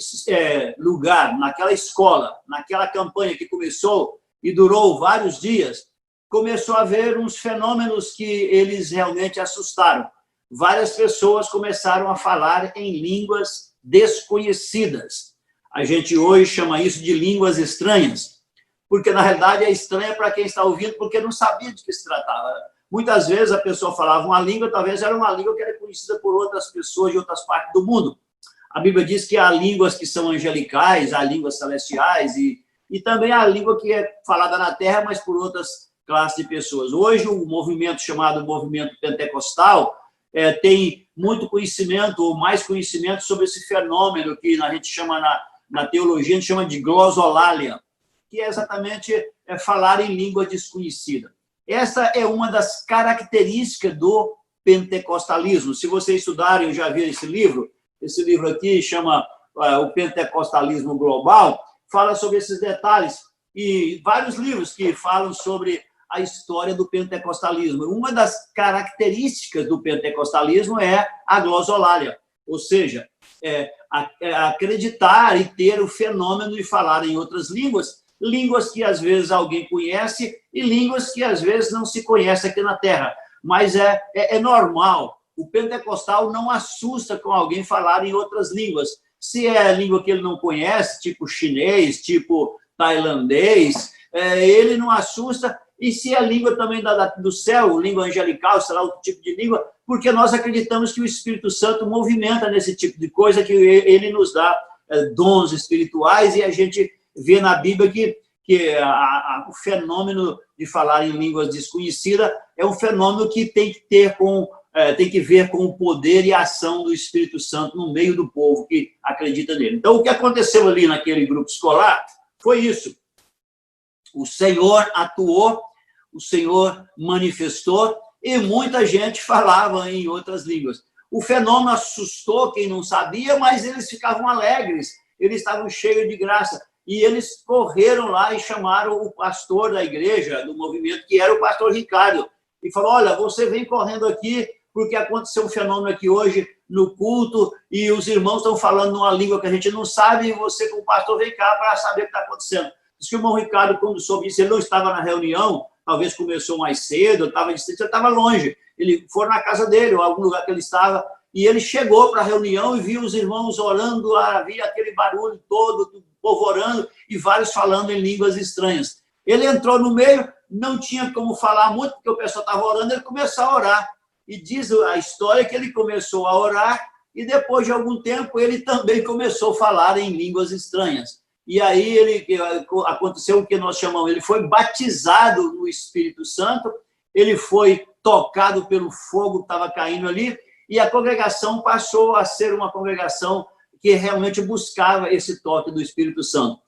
lugar, naquela escola, naquela campanha que começou e durou vários dias, começou a haver uns fenômenos que eles realmente assustaram. Várias pessoas começaram a falar em línguas desconhecidas. A gente hoje chama isso de línguas estranhas, porque, na realidade, é estranha para quem está ouvindo, porque não sabia de que se tratava. Muitas vezes a pessoa falava uma língua, talvez era uma língua que era conhecida por outras pessoas de outras partes do mundo. A Bíblia diz que há línguas que são angelicais, há línguas celestiais, e também há a língua que é falada na terra, mas por outras classes de pessoas. Hoje, o movimento chamado movimento pentecostal tem muito conhecimento, ou mais conhecimento, sobre esse fenômeno que a gente chama, na teologia, a gente chama de glossolalia, que é exatamente falar em língua desconhecida. Essa é uma das características do pentecostalismo. Se vocês estudarem, eu já vi esse livro aqui chama O Pentecostalismo Global, fala sobre esses detalhes, e vários livros que falam sobre a história do pentecostalismo. Uma das características do pentecostalismo é a glossolalia, ou seja, acreditar e ter o fenômeno de falar em outras línguas, línguas que às vezes alguém conhece e línguas que às vezes não se conhece aqui na Terra. Mas é normal. O pentecostal não assusta com alguém falar em outras línguas. Se é a língua que ele não conhece, tipo chinês, tipo tailandês, ele não assusta. E se é a língua também do céu, língua angelical, sei lá, outro tipo de língua, porque nós acreditamos que o Espírito Santo movimenta nesse tipo de coisa, que ele nos dá dons espirituais, e a gente vê na Bíblia que o fenômeno de falar em línguas desconhecidas é um fenômeno que tem que ver com o poder e a ação do Espírito Santo no meio do povo que acredita nele. Então, o que aconteceu ali naquele grupo escolar foi isso. O Senhor atuou, o Senhor manifestou, e muita gente falava em outras línguas. O fenômeno assustou quem não sabia, mas eles ficavam alegres, eles estavam cheios de graça. E eles correram lá e chamaram o pastor da igreja, do movimento, que era o pastor Ricardo, e falou: olha, você vem correndo aqui porque aconteceu um fenômeno aqui hoje no culto, e os irmãos estão falando numa língua que a gente não sabe, e você, como pastor, vem cá para saber o que está acontecendo. Diz que o irmão Ricardo, quando soube isso, ele não estava na reunião, talvez começou mais cedo, estava distante, ele estava longe. Ele foi na casa dele, ou algum lugar que ele estava, e ele chegou para a reunião e viu os irmãos orando, havia aquele barulho todo, do povo orando, e vários falando em línguas estranhas. Ele entrou no meio, não tinha como falar muito, porque o pessoal estava orando, ele começou a orar. E diz a história que ele começou a orar, e depois de algum tempo ele também começou a falar em línguas estranhas. E aí aconteceu o que nós chamamos, ele foi batizado no Espírito Santo, ele foi tocado pelo fogo que estava caindo ali, e a congregação passou a ser uma congregação que realmente buscava esse toque do Espírito Santo.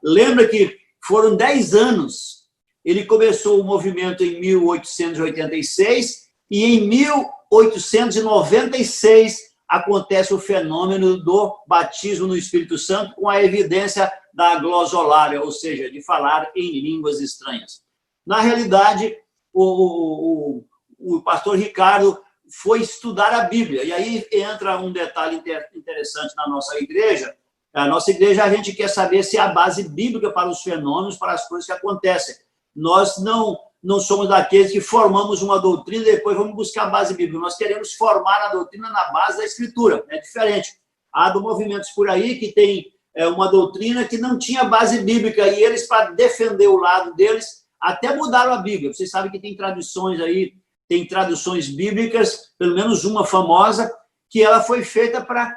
Lembra que foram 10 anos, ele começou o movimento em 1886, e em 1896 acontece o fenômeno do batismo no Espírito Santo, com a evidência da glossolalia, ou seja, de falar em línguas estranhas. Na realidade, o pastor Ricardo foi estudar a Bíblia, e aí entra um detalhe interessante na nossa igreja. A nossa igreja, a gente quer saber se há base bíblica para os fenômenos, para as coisas que acontecem. Nós não somos daqueles que formamos uma doutrina e depois vamos buscar a base bíblica. Nós queremos formar a doutrina na base da Escritura. É diferente. Há do movimentos por aí que tem uma doutrina que não tinha base bíblica, e eles, para defender o lado deles, até mudaram a Bíblia. Vocês sabem que tem traduções aí, tem traduções bíblicas, pelo menos uma famosa, que ela foi feita para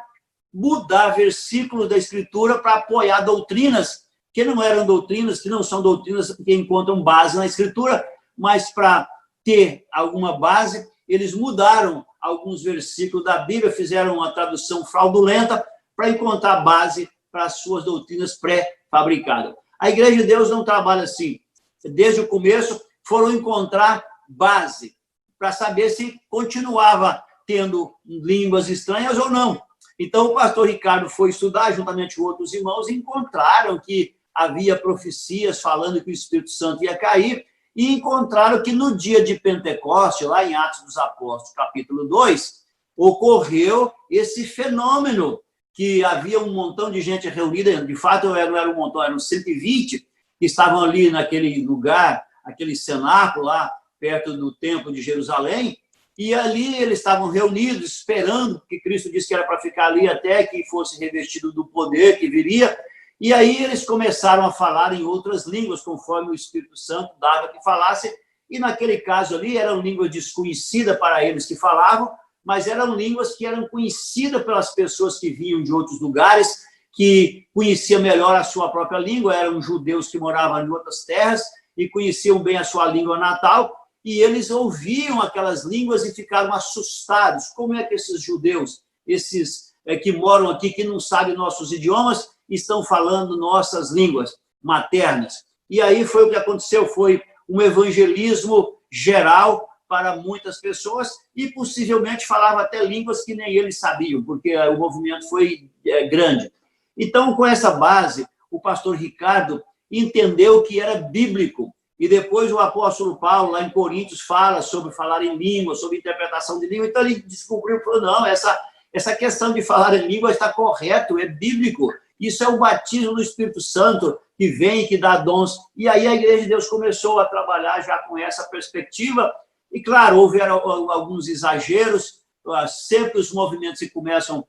mudar versículos da Escritura para apoiar doutrinas que não eram doutrinas, que não são doutrinas que encontram base na Escritura, mas para ter alguma base, eles mudaram alguns versículos da Bíblia, fizeram uma tradução fraudulenta para encontrar base para as suas doutrinas pré-fabricadas. A Igreja de Deus não trabalha assim. Desde o começo, foram encontrar base para saber se continuava tendo línguas estranhas ou não. Então, o pastor Ricardo foi estudar, juntamente com outros irmãos, e encontraram que havia profecias falando que o Espírito Santo ia cair, e encontraram que no dia de Pentecoste, lá em Atos dos Apóstolos, capítulo 2, ocorreu esse fenômeno, que havia um montão de gente reunida, de fato não era um montão, eram 120, que estavam ali naquele lugar, aquele cenáculo lá, perto do Templo de Jerusalém, e ali eles estavam reunidos, esperando, porque Cristo disse que era para ficar ali até que fosse revestido do poder que viria, e aí eles começaram a falar em outras línguas, conforme o Espírito Santo dava que falasse, e naquele caso ali eram línguas desconhecidas para eles que falavam, mas eram línguas que eram conhecidas pelas pessoas que vinham de outros lugares, que conheciam melhor a sua própria língua, eram judeus que moravam em outras terras e conheciam bem a sua língua natal, e eles ouviam aquelas línguas e ficaram assustados. Como é que esses judeus, esses que moram aqui, que não sabem nossos idiomas, estão falando nossas línguas maternas? E aí foi o que aconteceu, foi um evangelismo geral para muitas pessoas e possivelmente falava até línguas que nem eles sabiam, porque o movimento foi grande. Então, com essa base, o pastor Ricardo entendeu que era bíblico. E depois o apóstolo Paulo, lá em Coríntios, fala sobre falar em língua, sobre interpretação de língua. Então, ele descobriu, falou, não, essa questão de falar em língua está correto, é bíblico. Isso é o batismo do Espírito Santo que vem, que dá dons. E aí a Igreja de Deus começou a trabalhar já com essa perspectiva. E, claro, houveram alguns exageros. Sempre os movimentos que começam,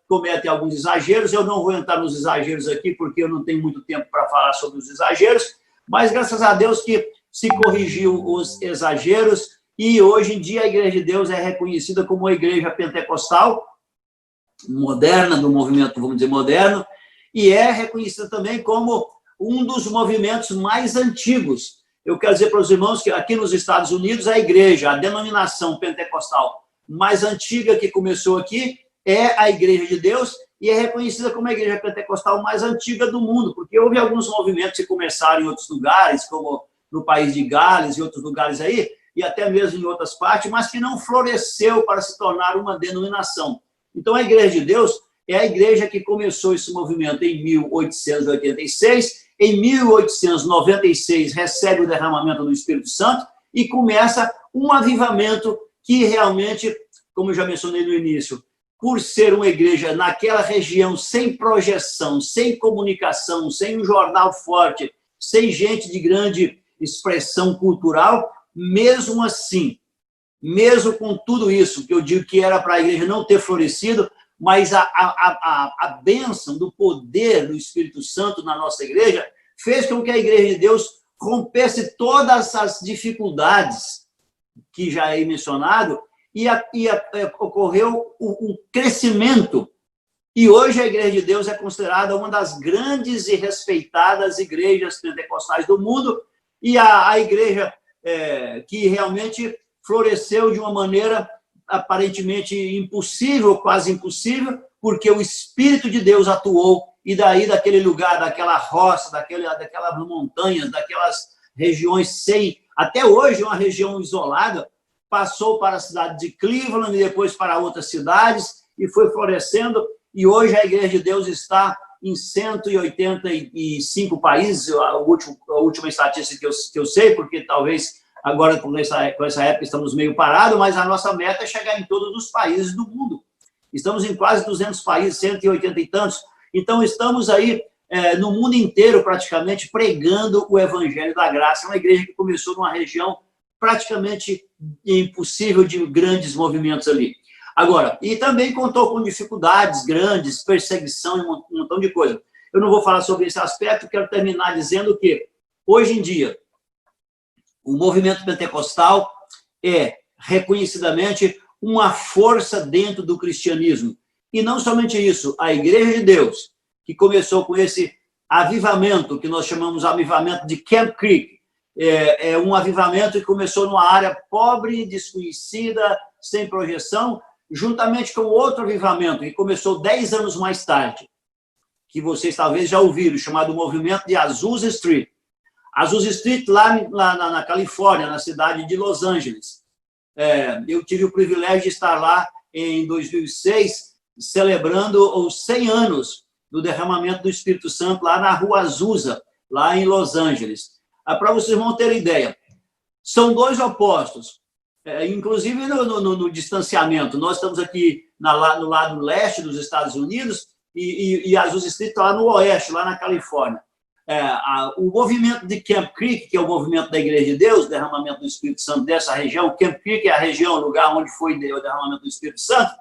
cometem alguns exageros. Eu não vou entrar nos exageros aqui, porque eu não tenho muito tempo para falar sobre os exageros. Mas, graças a Deus, que se corrigiu os exageros. E, hoje em dia, a Igreja de Deus é reconhecida como uma igreja pentecostal, moderna, do movimento, vamos dizer, moderno, e é reconhecida também como um dos movimentos mais antigos. Eu quero dizer para os irmãos que aqui nos Estados Unidos, a igreja, a denominação pentecostal mais antiga que começou aqui é a Igreja de Deus e é reconhecida como a igreja pentecostal mais antiga do mundo, porque houve alguns movimentos que começaram em outros lugares, como no país de Gales e outros lugares aí, e até mesmo em outras partes, mas que não floresceu para se tornar uma denominação. Então, a Igreja de Deus é a igreja que começou esse movimento em 1886. Em 1896, recebe o derramamento do Espírito Santo e começa um avivamento que realmente, como eu já mencionei no início, por ser uma igreja naquela região sem projeção, sem comunicação, sem um jornal forte, sem gente de grande expressão cultural, mesmo assim, mesmo com tudo isso, que eu digo que era para a igreja não ter florescido, mas a bênção do poder do Espírito Santo na nossa igreja fez com que a Igreja de Deus rompesse todas as dificuldades que já é mencionado e ocorreu um crescimento. E hoje a Igreja de Deus é considerada uma das grandes e respeitadas igrejas pentecostais do mundo e a igreja que realmente floresceu de uma maneira aparentemente impossível, quase impossível, porque o Espírito de Deus atuou, e daí, daquele lugar, daquela roça, daquelas montanhas, daquelas regiões até hoje, uma região isolada, passou para a cidade de Cleveland, e depois para outras cidades, e foi florescendo, e hoje a Igreja de Deus está em 185 países, a última estatística que eu sei, porque talvez agora, com essa época, estamos meio parados, mas a nossa meta é chegar em todos os países do mundo. Estamos em quase 200 países, 180 e tantos. Então, estamos aí no mundo inteiro, praticamente, pregando o Evangelho da Graça. É uma igreja que começou numa região praticamente impossível de grandes movimentos ali. Agora, e também contou com dificuldades grandes, perseguição e um montão de coisa. Eu não vou falar sobre esse aspecto, quero terminar dizendo que, hoje em dia, o movimento pentecostal é, reconhecidamente, uma força dentro do cristianismo. E não somente isso, a Igreja de Deus, que começou com esse avivamento, que nós chamamos de avivamento de Camp Creek, é um avivamento que começou numa área pobre, desconhecida, sem projeção, juntamente com outro avivamento, que começou 10 anos mais tarde, que vocês talvez já ouviram, chamado movimento de Azusa Street. Azusa Street, lá na Califórnia, na cidade de Los Angeles. Eu tive o privilégio de estar lá em 2006, celebrando os 100 anos do derramamento do Espírito Santo lá na Rua Azusa, lá em Los Angeles. Para vocês vão ter ideia, são dois opostos, inclusive no distanciamento. Nós estamos aqui no lado leste dos Estados Unidos e Azusa Street está lá no oeste, lá na Califórnia. o movimento de Camp Creek, que é o movimento da Igreja de Deus, derramamento do Espírito Santo dessa região, Camp Creek é a região, o lugar onde foi o derramamento do Espírito Santo,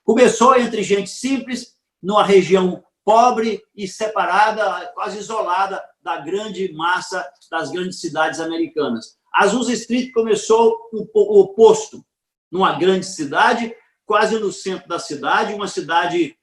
começou entre gente simples, numa região pobre e separada, quase isolada da grande massa das grandes cidades americanas. Azusa Street começou o oposto, numa grande cidade, quase no centro da cidade, uma cidade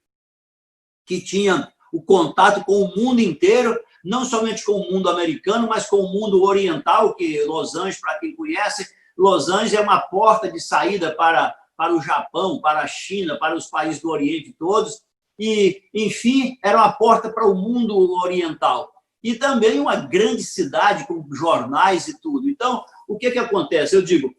que tinha o contato com o mundo inteiro, não somente com o mundo americano, mas com o mundo oriental, que Los Angeles, para quem conhece, Los Angeles é uma porta de saída para o Japão, para a China, para os países do Oriente todos, e, enfim, era uma porta para o mundo oriental. E também uma grande cidade com jornais e tudo. Então, o que acontece? Eu digo,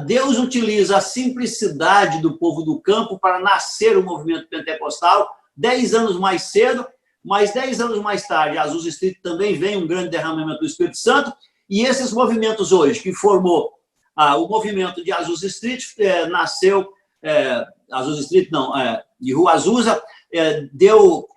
Deus utiliza a simplicidade do povo do campo para nascer o movimento pentecostal 10 anos mais cedo, mas 10 anos mais tarde, Azusa Street também vem um grande derramamento do Espírito Santo, e esses movimentos hoje, que formou o movimento de Azusa Street, nasceu, Azusa Street não, de Rua Azusa, deu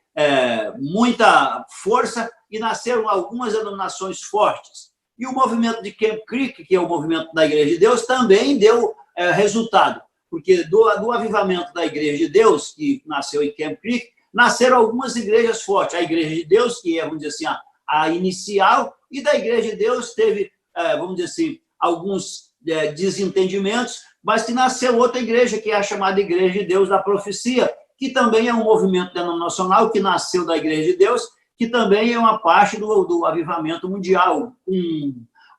muita força e nasceram algumas denominações fortes. E o movimento de Camp Creek, que é o movimento da Igreja de Deus, também deu resultado, porque do avivamento da Igreja de Deus, que nasceu em Camp Creek, nasceram algumas igrejas fortes. A Igreja de Deus, que é, vamos dizer assim, a inicial, e da Igreja de Deus teve, vamos dizer assim, alguns desentendimentos, mas que nasceu outra igreja, que é a chamada Igreja de Deus da Profecia, que também é um movimento denominacional que nasceu da Igreja de Deus, que também é uma parte do avivamento mundial,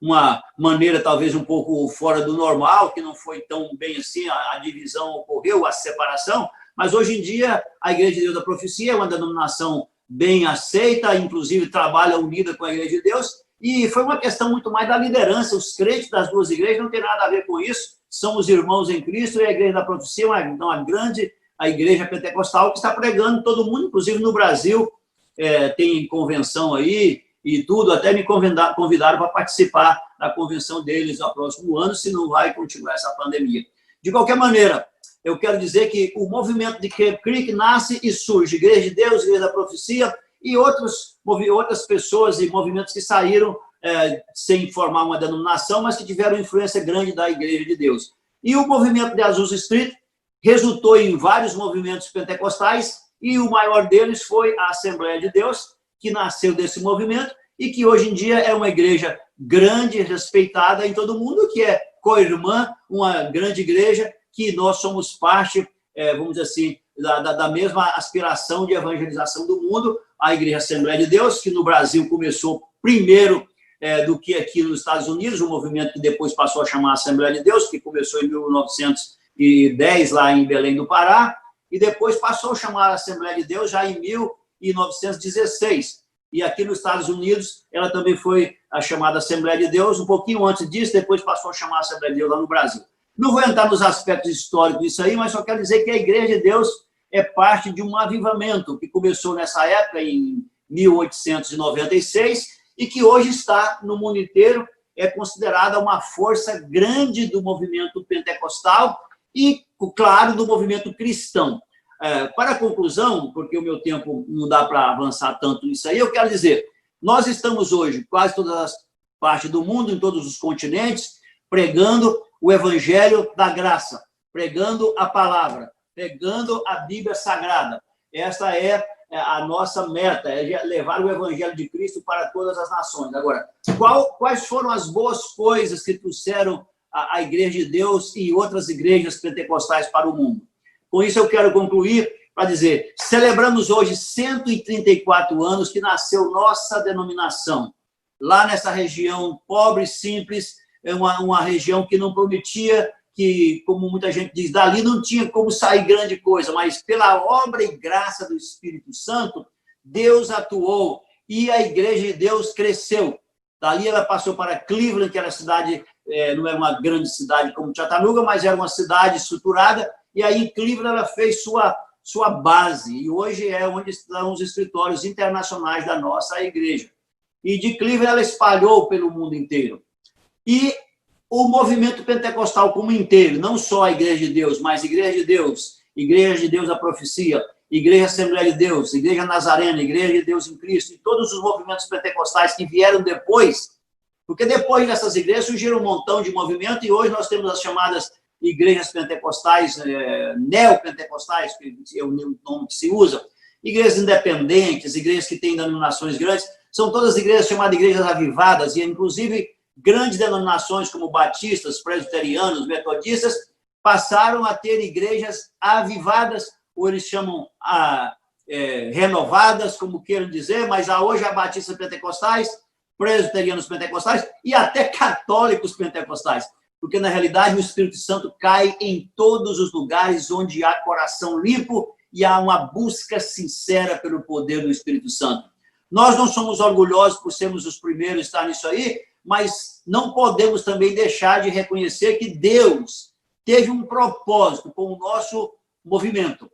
uma maneira talvez um pouco fora do normal, que não foi tão bem assim, a divisão ocorreu, a separação, mas hoje em dia a Igreja de Deus da Profecia é uma denominação bem aceita, inclusive trabalha unida com a Igreja de Deus, e foi uma questão muito mais da liderança. Os crentes das duas igrejas não tem nada a ver com isso, são os irmãos em Cristo, e a Igreja da Profecia é uma grande a igreja pentecostal que está pregando todo mundo, inclusive no Brasil, tem convenção aí e tudo, até me convidaram para participar da convenção deles no próximo ano, se não vai continuar essa pandemia. De qualquer maneira, eu quero dizer que o movimento de Camp Creek nasce e surge, Igreja de Deus, Igreja da Profecia, e outras pessoas e movimentos que saíram sem formar uma denominação, mas que tiveram influência grande da Igreja de Deus. E o movimento de Azusa Street resultou em vários movimentos pentecostais, e o maior deles foi a Assembleia de Deus, que nasceu desse movimento, e que hoje em dia é uma igreja grande, respeitada em todo mundo, que é co-irmã, uma grande igreja, que nós somos parte, vamos dizer assim, da mesma aspiração de evangelização do mundo, a Igreja Assembleia de Deus, que no Brasil começou primeiro do que aqui nos Estados Unidos, um movimento que depois passou a chamar Assembleia de Deus, que começou em 1910, lá em Belém do Pará, e depois passou a chamar Assembleia de Deus já em 1916. E aqui nos Estados Unidos, ela também foi a chamada Assembleia de Deus, um pouquinho antes disso, depois passou a chamar Assembleia de Deus lá no Brasil. Não vou entrar nos aspectos históricos disso aí, mas só quero dizer que a Igreja de Deus é parte de um avivamento que começou nessa época, em 1896, e que hoje está no mundo inteiro, é considerada uma força grande do movimento pentecostal e, claro, do movimento cristão. Para a conclusão, porque o meu tempo não dá para avançar tanto nisso aí, eu quero dizer, nós estamos hoje, quase todas as partes do mundo, em todos os continentes, pregando o Evangelho da Graça, pregando a palavra, pregando a Bíblia Sagrada. Essa é a nossa meta, é levar o Evangelho de Cristo para todas as nações. Agora, quais foram as boas coisas que trouxeram a Igreja de Deus e outras igrejas pentecostais para o mundo? Com isso, eu quero concluir para dizer, celebramos hoje 134 anos que nasceu nossa denominação, lá nessa região pobre, simples, uma região que não prometia, que, como muita gente diz, dali não tinha como sair grande coisa, mas pela obra e graça do Espírito Santo, Deus atuou e a Igreja de Deus cresceu. Dali ela passou para Cleveland, que era cidade, não era uma grande cidade como Chattanooga, mas era uma cidade estruturada, e aí em Cleveland ela fez sua base, e hoje é onde estão os escritórios internacionais da nossa igreja. E de Cleveland ela espalhou pelo mundo inteiro. E o movimento pentecostal como inteiro, não só a Igreja de Deus, mas Igreja de Deus da Profecia Igreja Assembleia de Deus, Igreja Nazarena, Igreja de Deus em Cristo, e todos os movimentos pentecostais que vieram depois, porque depois dessas igrejas surgiram um montão de movimento, e hoje nós temos as chamadas igrejas pentecostais, neopentecostais, que é o nome que se usa, igrejas independentes, igrejas que têm denominações grandes, são todas igrejas chamadas igrejas avivadas, e inclusive grandes denominações como batistas, presbiterianos, metodistas, passaram a ter igrejas avivadas, ou eles chamam renovadas, como queiram dizer, mas hoje há batistas pentecostais, presbiterianos pentecostais e até católicos pentecostais, porque na realidade o Espírito Santo cai em todos os lugares onde há coração limpo e há uma busca sincera pelo poder do Espírito Santo. Nós não somos orgulhosos por sermos os primeiros a estar nisso aí, mas não podemos também deixar de reconhecer que Deus teve um propósito com o nosso movimento,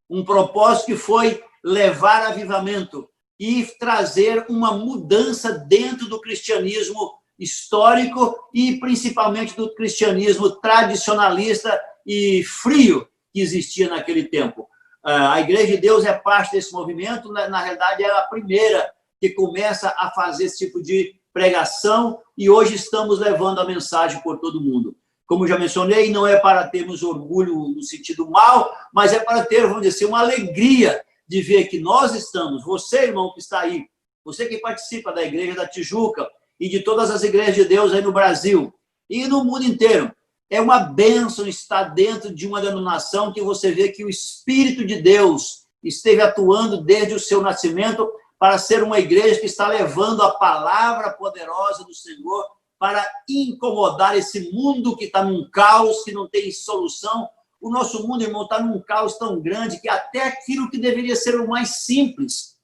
um propósito que foi levar avivamento e trazer uma mudança dentro do cristianismo histórico e principalmente do cristianismo tradicionalista e frio que existia naquele tempo. A Igreja de Deus é parte desse movimento, na realidade é a primeira que começa a fazer esse tipo de pregação, e hoje estamos levando a mensagem por todo mundo. Como já mencionei, não é para termos orgulho no sentido mal, mas é para ter, vamos dizer, uma alegria de ver que nós estamos, você, irmão, que está aí, você que participa da Igreja da Tijuca e de todas as igrejas de Deus aí no Brasil e no mundo inteiro, é uma bênção estar dentro de uma denominação que você vê que o Espírito de Deus esteve atuando desde o seu nascimento para ser uma igreja que está levando a palavra poderosa do Senhor para incomodar esse mundo que está num caos, que não tem solução. O nosso mundo, irmão, está num caos tão grande que até aquilo que deveria ser o mais simples,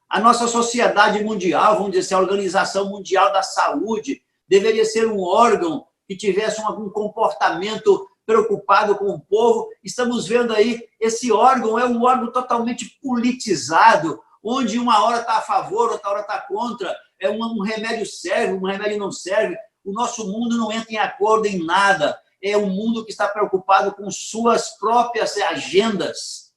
a nossa sociedade mundial, vamos dizer assim, a Organização Mundial da Saúde, deveria ser um órgão que tivesse um comportamento preocupado com o povo. Estamos vendo aí, esse órgão é um órgão totalmente politizado, onde uma hora está a favor, outra hora está contra, um remédio serve, um remédio não serve. O nosso mundo não entra em acordo em nada. É um mundo que está preocupado com suas próprias agendas.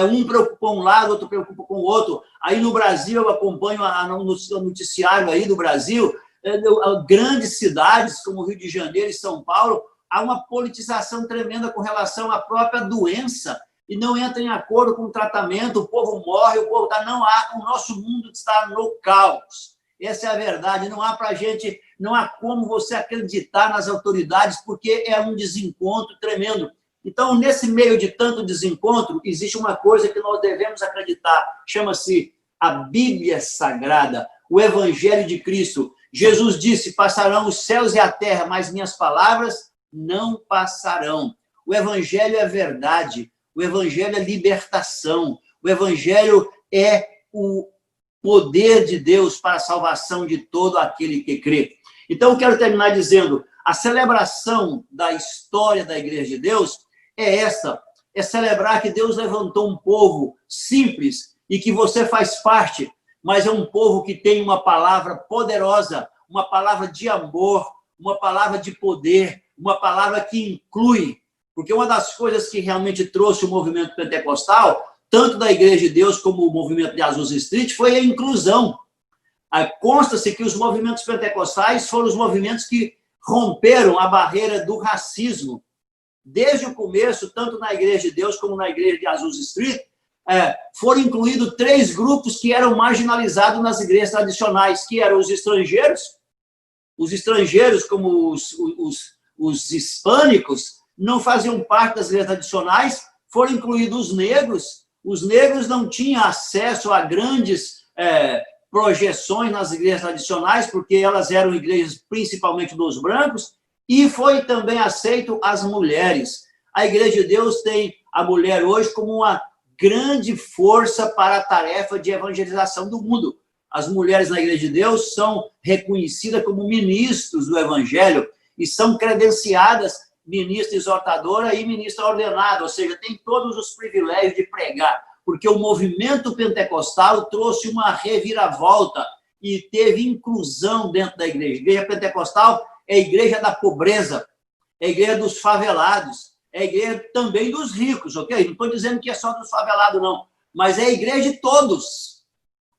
Um preocupa um lado, outro preocupa com o outro. Aí no Brasil, eu acompanho no noticiário aí do Brasil, grandes cidades como Rio de Janeiro e São Paulo, há uma politização tremenda com relação à própria doença e não entra em acordo com o tratamento, o povo morre, o povo o nosso mundo está no caos. Essa é a verdade, não há como você acreditar nas autoridades, porque é um desencontro tremendo. Então, nesse meio de tanto desencontro, existe uma coisa que nós devemos acreditar, chama-se a Bíblia Sagrada, o Evangelho de Cristo. Jesus disse, passarão os céus e a terra, mas minhas palavras não passarão. O Evangelho é verdade, o Evangelho é libertação, o Evangelho é o poder de Deus para a salvação de todo aquele que crê. Então, eu quero terminar dizendo, a celebração da história da Igreja de Deus é celebrar que Deus levantou um povo simples e que você faz parte, mas é um povo que tem uma palavra poderosa, uma palavra de amor, uma palavra de poder, uma palavra que inclui, porque uma das coisas que realmente trouxe o movimento pentecostal, tanto da Igreja de Deus como o movimento de Azusa Street, foi a inclusão. Consta-se que os movimentos pentecostais foram os movimentos que romperam a barreira do racismo. Desde o começo, tanto na Igreja de Deus como na Igreja de Azusa Street, foram incluídos 3 grupos que eram marginalizados nas igrejas tradicionais, que eram os estrangeiros como os hispânicos, não faziam parte das igrejas tradicionais, foram incluídos os negros não tinham acesso a grandes projeções nas igrejas tradicionais, porque elas eram igrejas principalmente dos brancos, e foi também aceito as mulheres. A Igreja de Deus tem a mulher hoje como uma grande força para a tarefa de evangelização do mundo. As mulheres na Igreja de Deus são reconhecidas como ministros do Evangelho e são credenciadas ministra exortadora e ministra ordenada, ou seja, tem todos os privilégios de pregar, porque o movimento pentecostal trouxe uma reviravolta e teve inclusão dentro da igreja. A igreja pentecostal é a igreja da pobreza, é a igreja dos favelados, é a igreja também dos ricos, ok? Não estou dizendo que é só dos favelados, não. Mas é a igreja de todos.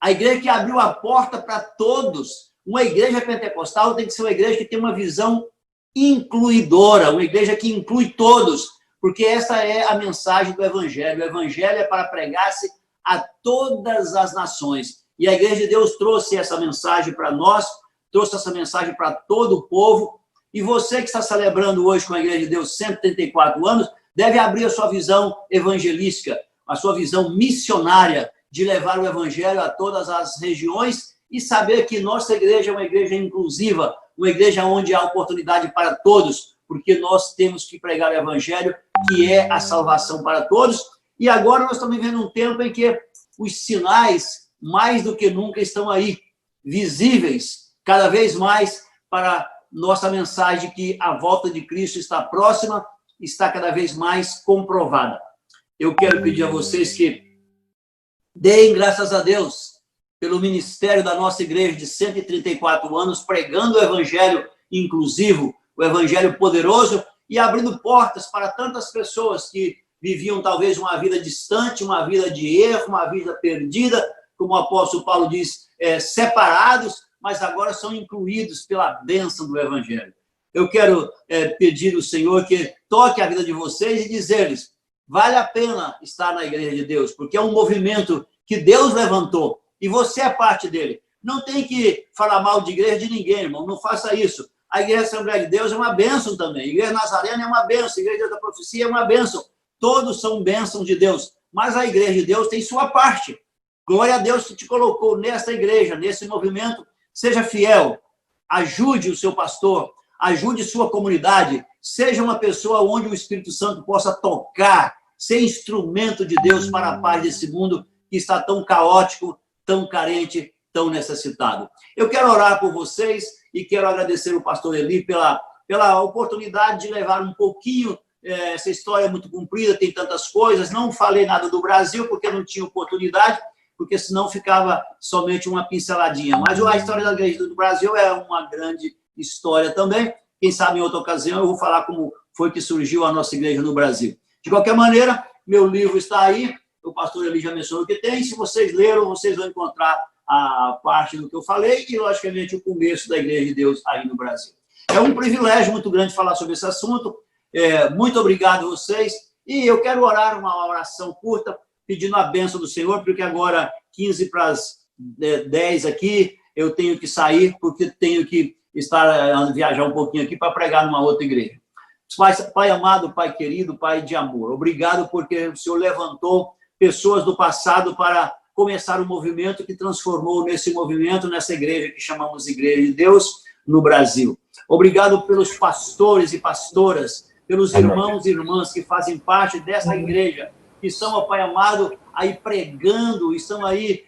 A igreja que abriu a porta para todos. Uma igreja pentecostal tem que ser uma igreja que tem uma visão incluidora, uma igreja que inclui todos, porque essa é a mensagem do Evangelho. O Evangelho é para pregar-se a todas as nações. E a Igreja de Deus trouxe essa mensagem para nós, trouxe essa mensagem para todo o povo. E você que está celebrando hoje com a Igreja de Deus 134 anos, deve abrir a sua visão evangelística, a sua visão missionária de levar o Evangelho a todas as regiões e saber que nossa igreja é uma igreja inclusiva, uma igreja onde há oportunidade para todos, porque nós temos que pregar o Evangelho, que é a salvação para todos. E agora nós estamos vivendo um tempo em que os sinais, mais do que nunca, estão aí, visíveis, cada vez mais, para nossa mensagem que a volta de Cristo está próxima, está cada vez mais comprovada. Eu quero pedir a vocês que deem graças a Deus pelo ministério da nossa igreja de 134 anos, pregando o Evangelho inclusivo, o Evangelho poderoso e abrindo portas para tantas pessoas que viviam talvez uma vida distante, uma vida de erro, uma vida perdida, como o apóstolo Paulo diz, separados, mas agora são incluídos pela bênção do Evangelho. Eu quero pedir ao Senhor que toque a vida de vocês e dizer-lhes, vale a pena estar na Igreja de Deus, porque é um movimento que Deus levantou e você é parte dele. Não tem que falar mal de igreja de ninguém, irmão, não faça isso. A Igreja Assembleia de Deus é uma bênção também. A Igreja Nazarena é uma bênção. A Igreja da Profecia é uma bênção. Todos são bênçãos de Deus. Mas a Igreja de Deus tem sua parte. Glória a Deus que te colocou nessa igreja, nesse movimento. Seja fiel. Ajude o seu pastor. Ajude sua comunidade. Seja uma pessoa onde o Espírito Santo possa tocar, ser instrumento de Deus para a paz desse mundo que está tão caótico, tão carente, tão necessitado. Eu quero orar por vocês e quero agradecer o pastor Eli pela oportunidade de levar um pouquinho, essa história é muito comprida, tem tantas coisas, não falei nada do Brasil porque não tinha oportunidade, porque senão ficava somente uma pinceladinha. Mas a história da Igreja do Brasil é uma grande história também. Quem sabe em outra ocasião eu vou falar como foi que surgiu a nossa igreja no Brasil. De qualquer maneira, meu livro está aí, o pastor Eli já mencionou que tem, se vocês leram, vocês vão encontrar a parte do que eu falei e, logicamente, o começo da Igreja de Deus aí no Brasil. É um privilégio muito grande falar sobre esse assunto. Muito obrigado a vocês. E eu quero orar uma oração curta, pedindo a bênção do Senhor, porque agora, 15 para as 10 aqui, eu tenho que sair, porque tenho que viajar um pouquinho aqui para pregar numa outra igreja. Pai amado, Pai querido, Pai de amor, obrigado porque o Senhor levantou pessoas do passado para começar um movimento que transformou nesse movimento, nessa igreja que chamamos Igreja de Deus no Brasil. Obrigado pelos pastores e pastoras, pelos irmãos e irmãs que fazem parte dessa igreja, que estão, ó Pai amado, aí pregando, estão aí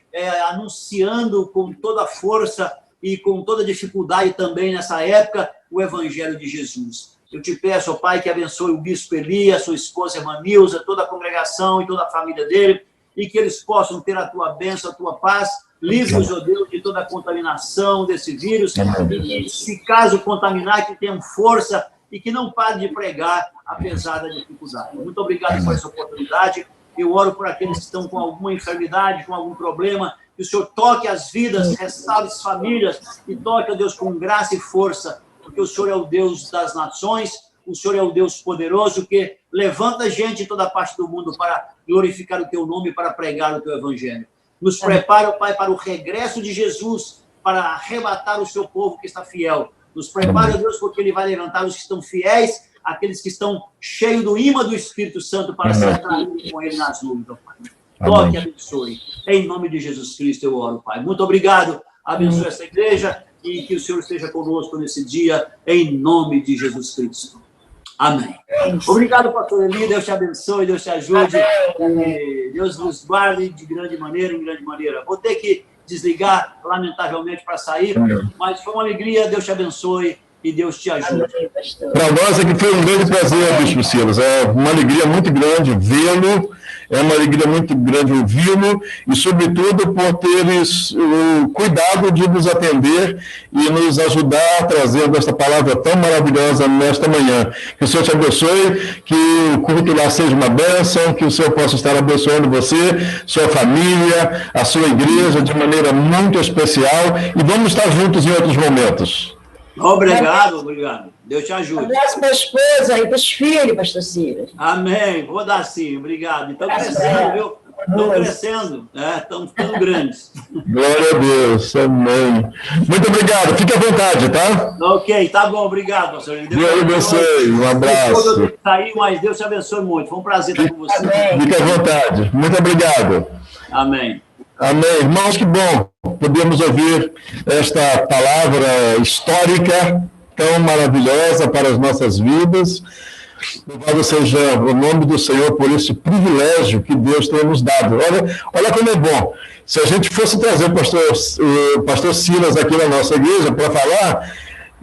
anunciando com toda a força e com toda a dificuldade também nessa época o Evangelho de Jesus. Eu te peço, ó Pai, que abençoe o bispo Eli, a sua esposa, a irmã Nilza, toda a congregação e toda a família dele, e que eles possam ter a tua bênção, a tua paz, livre-os, ó Deus, de toda a contaminação desse vírus, e se caso contaminar, que tenham força e que não pare de pregar, apesar da dificuldade. Muito obrigado por essa oportunidade. Eu oro por aqueles que estão com alguma enfermidade, com algum problema, que o Senhor toque as vidas, restaure as famílias, e toque, ó Deus, com graça e força, porque o Senhor é o Deus das nações, o Senhor é o Deus poderoso que levanta gente em toda parte do mundo para glorificar o teu nome, para pregar o teu evangelho. Nos prepara, Pai, para o regresso de Jesus, para arrebatar o seu povo que está fiel. Nos prepara, Deus, porque ele vai levantar os que estão fiéis, aqueles que estão cheios do imã do Espírito Santo para ser atraídos com ele nas nuvens, Pai. Toque e abençoe. Em nome de Jesus Cristo eu oro, Pai. Muito obrigado. Abençoe essa igreja e que o Senhor esteja conosco nesse dia, em nome de Jesus Cristo. Amém. Obrigado, pastor Eli. Deus te abençoe, Deus te ajude. Deus nos guarde de grande maneira, em grande maneira. Vou ter que desligar, lamentavelmente, para sair, mas foi uma alegria. Deus te abençoe e Deus te ajude. Para nós é que foi um grande prazer, Bispo Silas. É uma alegria muito grande vê-lo, é uma alegria muito grande ouvi-lo e, sobretudo, por teres o cuidado de nos atender e nos ajudar trazendo esta palavra tão maravilhosa nesta manhã. Que o Senhor te abençoe, que o culto lá seja uma bênção, que o Senhor possa estar abençoando você, sua família, a sua igreja de maneira muito especial e vamos estar juntos em outros momentos. Obrigado. Deus te ajude. Abraço para a esposa e para os filhos, pastor Silas. Amém. Vou dar sim, obrigado. Estão crescendo, viu? Estão crescendo, estão ficando grandes. Glória a Deus, amém. Muito obrigado, fique à vontade, tá? Ok, tá bom, obrigado, pastor. Deus abençoe, um abraço. Saí, mas Deus te abençoe muito. Foi um prazer estar com você. Fique à vontade, muito obrigado. Amém. Amém. Irmãos, que bom podemos ouvir esta palavra histórica tão maravilhosa para as nossas vidas. Louvado seja o nome do Senhor por esse privilégio que Deus tem nos dado. Olha como é bom. Se a gente fosse trazer o pastor Silas aqui na nossa igreja para falar,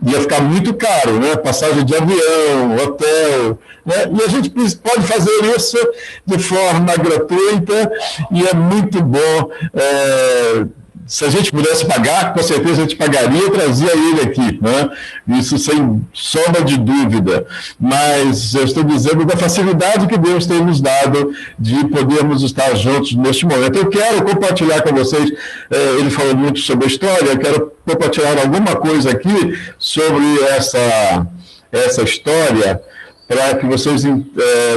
ia ficar muito caro, né? Passagem de avião, hotel, né? E a gente pode fazer isso de forma gratuita e é muito bom. Se a gente pudesse pagar, com certeza a gente pagaria e trazia ele aqui, né? Isso sem sombra de dúvida. Mas eu estou dizendo da facilidade que Deus tem nos dado de podermos estar juntos neste momento. Eu quero compartilhar com vocês, ele falou muito sobre a história, eu quero compartilhar alguma coisa aqui sobre essa história, para que vocês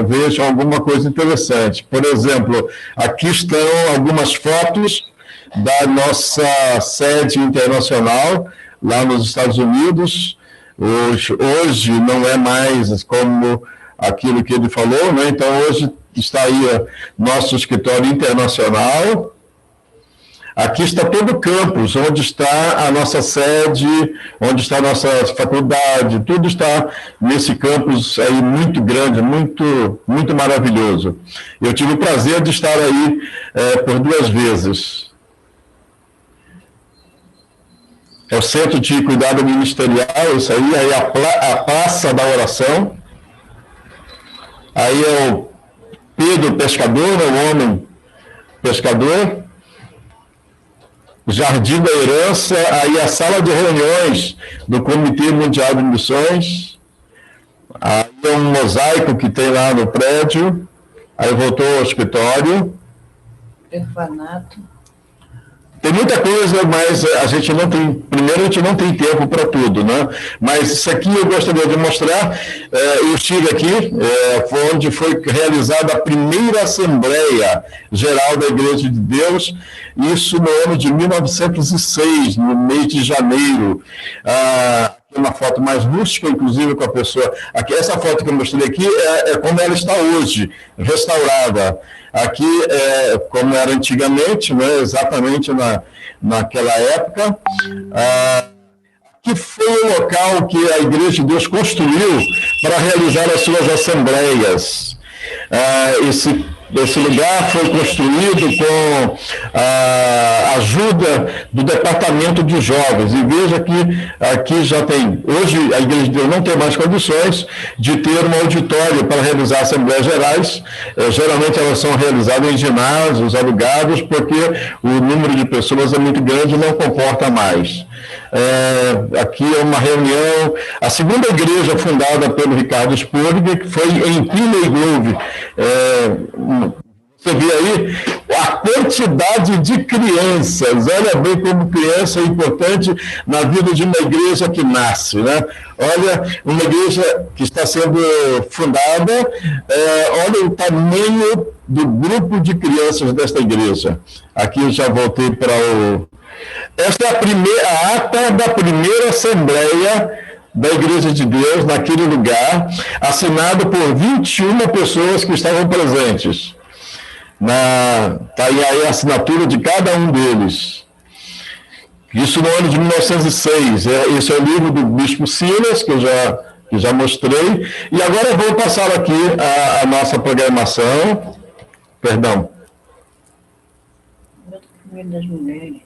vejam alguma coisa interessante. Por exemplo, aqui estão algumas fotos da nossa sede internacional, lá nos Estados Unidos. Hoje não é mais como aquilo que ele falou, né? Então, hoje está aí nosso escritório internacional. Aqui está todo o campus, onde está a nossa sede, onde está a nossa faculdade, tudo está nesse campus aí muito grande, muito, muito maravilhoso. Eu tive o prazer de estar aí por 2 vezes. É o Centro de Cuidado Ministerial, isso aí a Praça da Oração. Aí é o Pedro Pescador, o homem pescador. Jardim da Herança, aí a sala de reuniões do Comitê Mundial de Missões. Aí é um mosaico que tem lá no prédio. Aí voltou ao escritório. Orfanato. Tem muita coisa, mas a gente não tem tempo para tudo, né? Mas isso aqui eu gostaria de mostrar. Eu estive aqui, foi onde foi realizada a primeira Assembleia Geral da Igreja de Deus, isso no ano de 1906, no mês de janeiro. Uma foto mais rústica, inclusive, com a pessoa. Aqui, essa foto que eu mostrei aqui é como ela está hoje, restaurada. Aqui é como era antigamente, né, exatamente naquela época. Que foi o local que a Igreja de Deus construiu para realizar as suas assembleias. Esse lugar foi construído com a ajuda do Departamento de Jovens. E veja que aqui já tem... Hoje, a Igreja de Deus não tem mais condições de ter um auditório para realizar assembleias gerais. Geralmente, elas são realizadas em ginásios alugados, porque o número de pessoas é muito grande e não comporta mais. Aqui é uma reunião, a segunda igreja fundada pelo Ricardo Spurgeon, que foi em Pinley Grove. Você vê aí a quantidade de crianças, olha bem como criança é importante na vida de uma igreja que nasce, né? Olha, uma igreja que está sendo fundada, olha o tamanho do grupo de crianças desta igreja. Aqui eu já voltei para Esta é a ata da primeira Assembleia da Igreja de Deus, naquele lugar, assinado por 21 pessoas que estavam presentes. Está aí a assinatura de cada um deles. Isso no ano de 1906. Esse é o livro do Bispo Silas, que eu já mostrei. E agora eu vou passar aqui a nossa programação. Perdão. Das mulheres.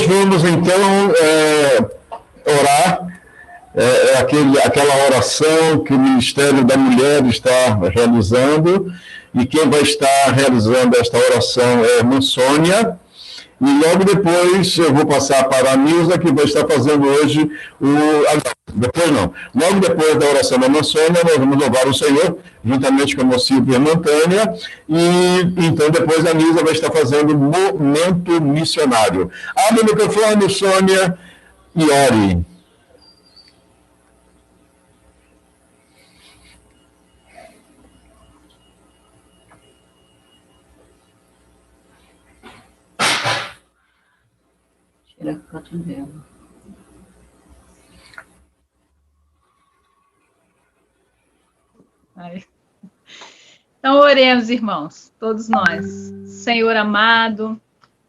vamos, então, orar. Aquela oração que o Ministério da Mulher está realizando, e quem vai estar realizando esta oração é a irmã Sônia, e logo depois eu vou passar para a Nilza, que vai estar fazendo hoje logo depois da oração da irmã Sônia, nós vamos louvar o Senhor, juntamente com a irmã Silvia e a irmã Tânia, e então depois a Nilza vai estar fazendo o momento missionário. Abre o microfone, Sônia, e ore. Tira a foto dela. Então, oremos, irmãos, todos nós. Senhor amado,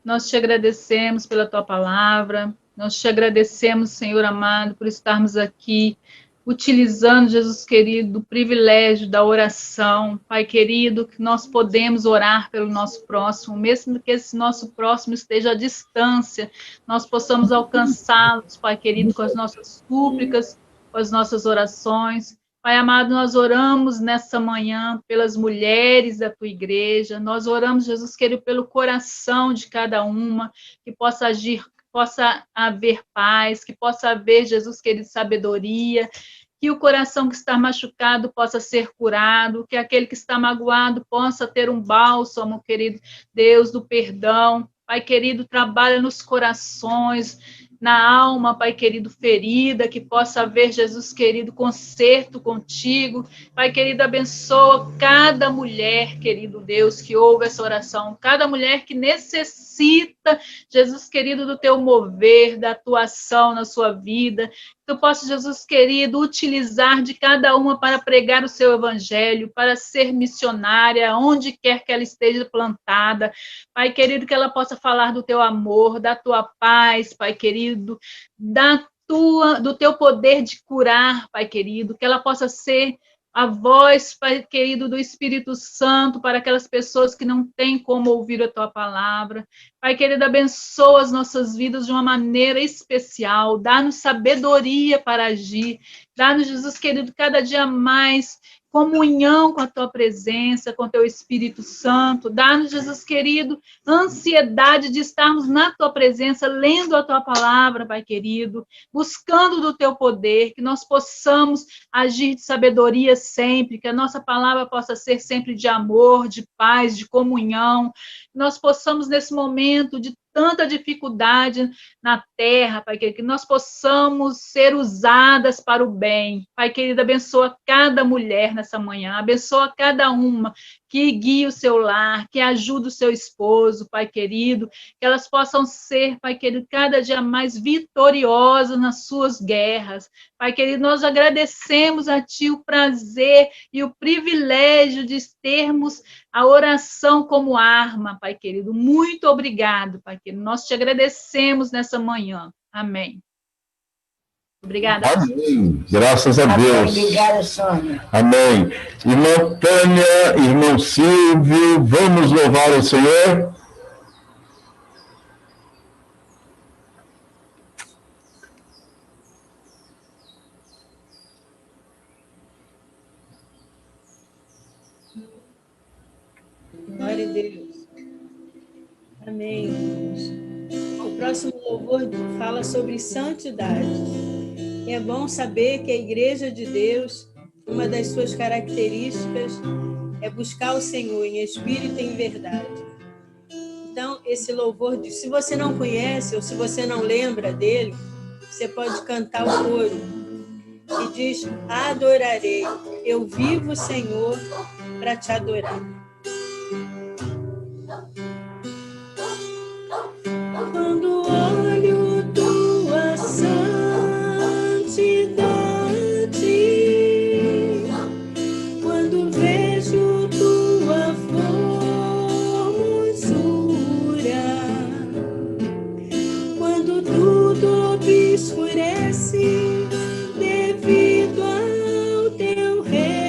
nós te agradecemos pela tua palavra, nós te agradecemos, Senhor amado, por estarmos aqui utilizando, Jesus querido, o privilégio da oração. Pai querido, que nós podemos orar pelo nosso próximo, mesmo que esse nosso próximo esteja à distância, nós possamos alcançá-los, Pai querido, com as nossas súplicas, com as nossas orações. Pai amado, nós oramos nessa manhã pelas mulheres da tua igreja, nós oramos, Jesus querido, pelo coração de cada uma, que possa agir, possa haver paz, que possa haver, Jesus querido, sabedoria, que o coração que está machucado possa ser curado, que aquele que está magoado possa ter um bálsamo, querido Deus, do perdão. Pai querido, trabalha nos corações, na alma, Pai querido, ferida, que possa haver, Jesus querido, conserto contigo. Pai querido, abençoa cada mulher, querido Deus, que ouve essa oração, cada mulher que necessita, Jesus querido, do teu mover, da tua ação na sua vida. Que tu possa, Jesus querido, utilizar de cada uma para pregar o seu evangelho, para ser missionária, onde quer que ela esteja plantada. Pai querido, que ela possa falar do teu amor, da tua paz, Pai querido, do teu poder de curar, Pai querido, que ela possa ser a voz, Pai querido, do Espírito Santo para aquelas pessoas que não têm como ouvir a tua palavra. Pai querido, abençoa as nossas vidas de uma maneira especial, dá-nos sabedoria para agir, dá-nos, Jesus querido, cada dia mais comunhão com a tua presença, com o teu Espírito Santo. Dá-nos, Jesus querido, ansiedade de estarmos na tua presença, lendo a tua palavra, Pai querido, buscando do teu poder, que nós possamos agir de sabedoria sempre, que a nossa palavra possa ser sempre de amor, de paz, de comunhão, que nós possamos, nesse momento de tanta dificuldade na terra, Pai querido, que nós possamos ser usadas para o bem. Pai querido, abençoa cada mulher nessa manhã, abençoa cada uma que guie o seu lar, que ajude o seu esposo, Pai querido, que elas possam ser, Pai querido, cada dia mais vitoriosas nas suas guerras. Pai querido, nós agradecemos a Ti o prazer e o privilégio de termos a oração como arma, Pai querido. Muito obrigado, Pai querido. Nós te agradecemos nessa manhã. Amém. Obrigada. Amém. Graças a Deus. Obrigada, Sônia. Amém. Irmã Tânia, irmão Silvio, vamos louvar o Senhor. Glória a Deus. Amém, irmãos. O próximo louvor fala sobre santidade. É bom saber que a Igreja de Deus, uma das suas características é buscar o Senhor em espírito e em verdade. Então, esse louvor, se você não conhece ou se você não lembra dele, você pode cantar o coro. E diz, adorarei, eu vivo, Senhor, para te adorar. Quando olho tua santidade, quando vejo tua formosura, quando tudo obscurece devido ao teu resplendor,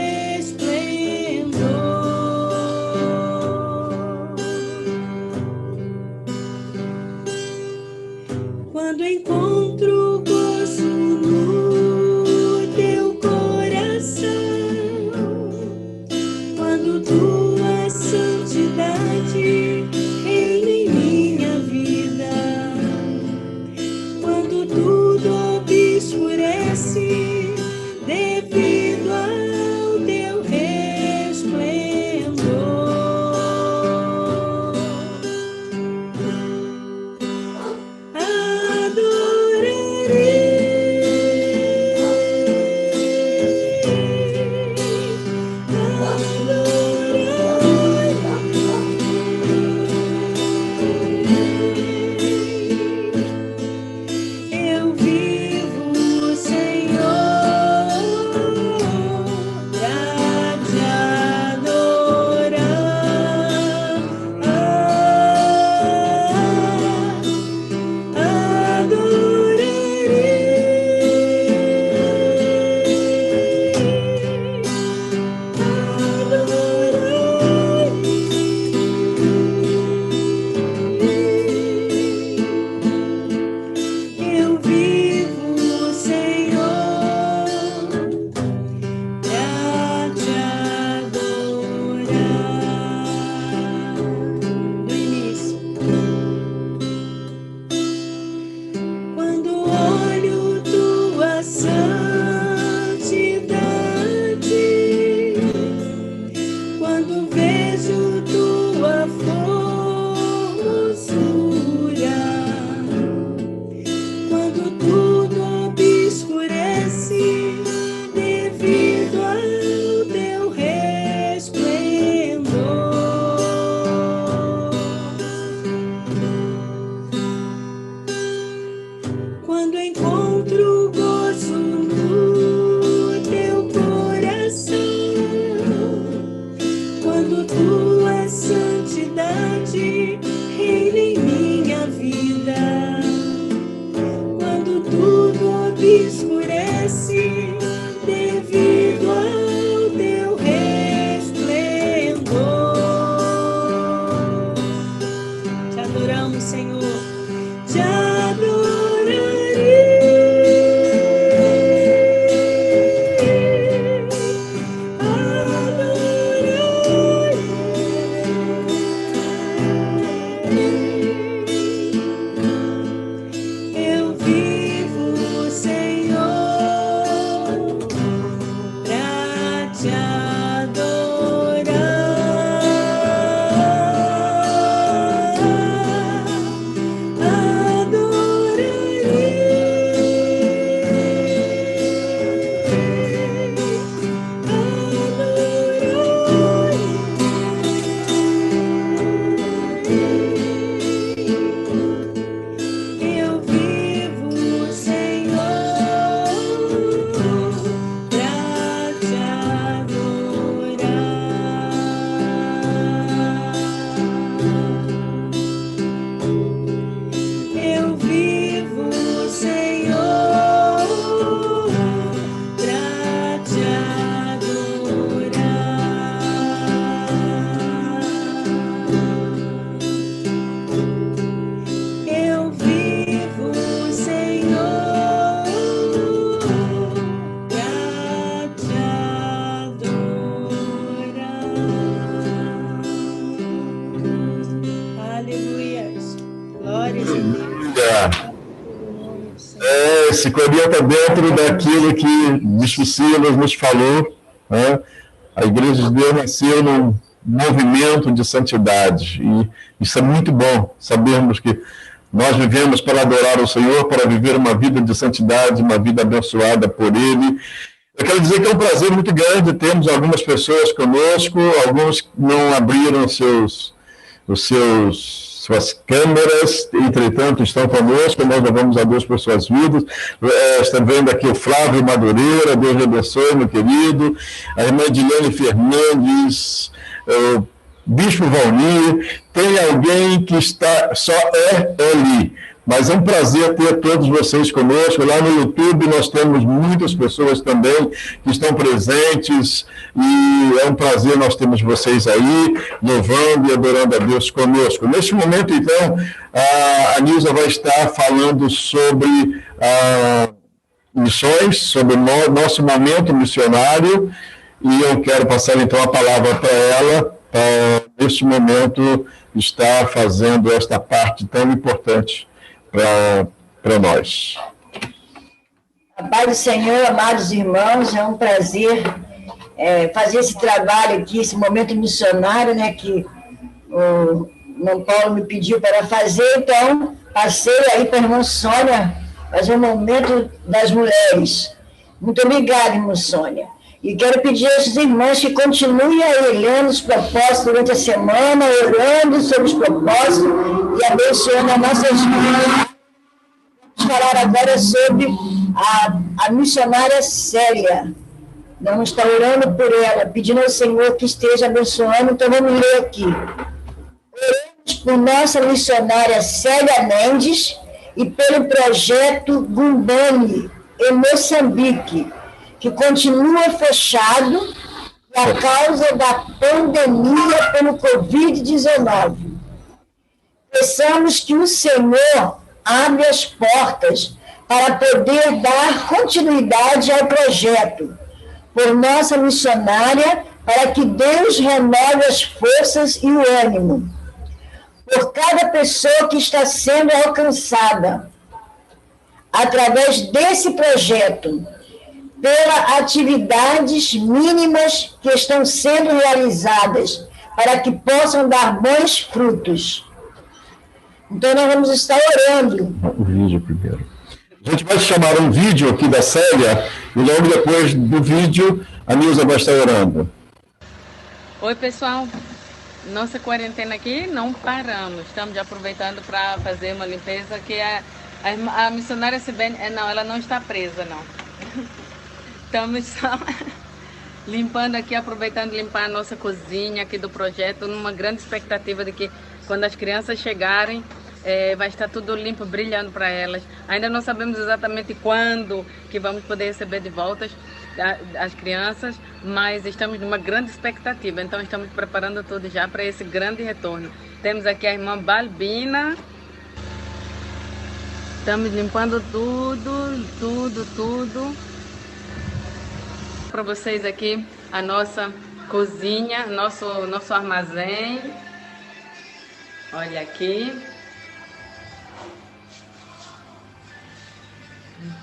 se orienta dentro daquilo que o Bispo Silas nos falou, né? A Igreja de Deus nasceu num movimento de santidade, e isso é muito bom, sabermos que nós vivemos para adorar o Senhor, para viver uma vida de santidade, uma vida abençoada por Ele. Eu quero dizer que é um prazer muito grande, temos algumas pessoas conosco, alguns não abriram suas câmeras, entretanto estão conosco, nós levamos a Deus por suas vidas. Está vendo aqui o Flávio Madureira, Deus lhe abençoe, meu querido, a irmã Edilene Fernandes, o Bispo Valnir, tem alguém que está, só ali, mas é um prazer ter todos vocês conosco. Lá no YouTube nós temos muitas pessoas também que estão presentes, e é um prazer nós termos vocês aí, louvando e adorando a Deus conosco. Neste momento, então, a Nilza vai estar falando sobre missões, sobre o nosso momento missionário, e eu quero passar então a palavra para ela, neste momento, estar fazendo esta parte tão importante para nós. A paz do Senhor, amados irmãos, é um prazer fazer esse trabalho aqui, esse momento missionário, né, que o irmão Paulo me pediu para fazer, então passei aí para a irmã Sônia fazer o momento das mulheres. Muito obrigada, irmã Sônia. E quero pedir a esses irmãos que continuem aí lendo os propósitos durante a semana, orando sobre os propósitos e abençoando as nossas vidas. Vamos falar agora sobre a missionária Célia. Vamos estar orando por ela, pedindo ao Senhor que esteja abençoando. Então vamos ler aqui. Oramos por nossa missionária Célia Mendes e pelo projeto Gumbani, em Moçambique, que continua fechado por causa da pandemia pelo Covid-19. Pensamos que o Senhor abre as portas para poder dar continuidade ao projeto, por nossa missionária, para que Deus renove as forças e o ânimo, por cada pessoa que está sendo alcançada através desse projeto, pelas atividades mínimas que estão sendo realizadas, para que possam dar bons frutos. Então, nós vamos estar orando. O vídeo primeiro. A gente vai chamar um vídeo aqui da Célia, e logo depois do vídeo, a Nilza vai estar orando. Oi, pessoal. Nossa quarentena aqui, não paramos. Estamos aproveitando para fazer uma limpeza, que a missionária Sibene, não, ela não está presa, não. Estamos só limpando aqui, aproveitando de limpar a nossa cozinha aqui do projeto, numa grande expectativa de que quando as crianças chegarem, vai estar tudo limpo, brilhando para elas. Ainda não sabemos exatamente quando que vamos poder receber de volta as crianças, mas estamos numa grande expectativa, então estamos preparando tudo já para esse grande retorno. Temos aqui a irmã Balbina. Estamos limpando tudo. Para vocês aqui a nossa cozinha, nosso armazém. Olha aqui.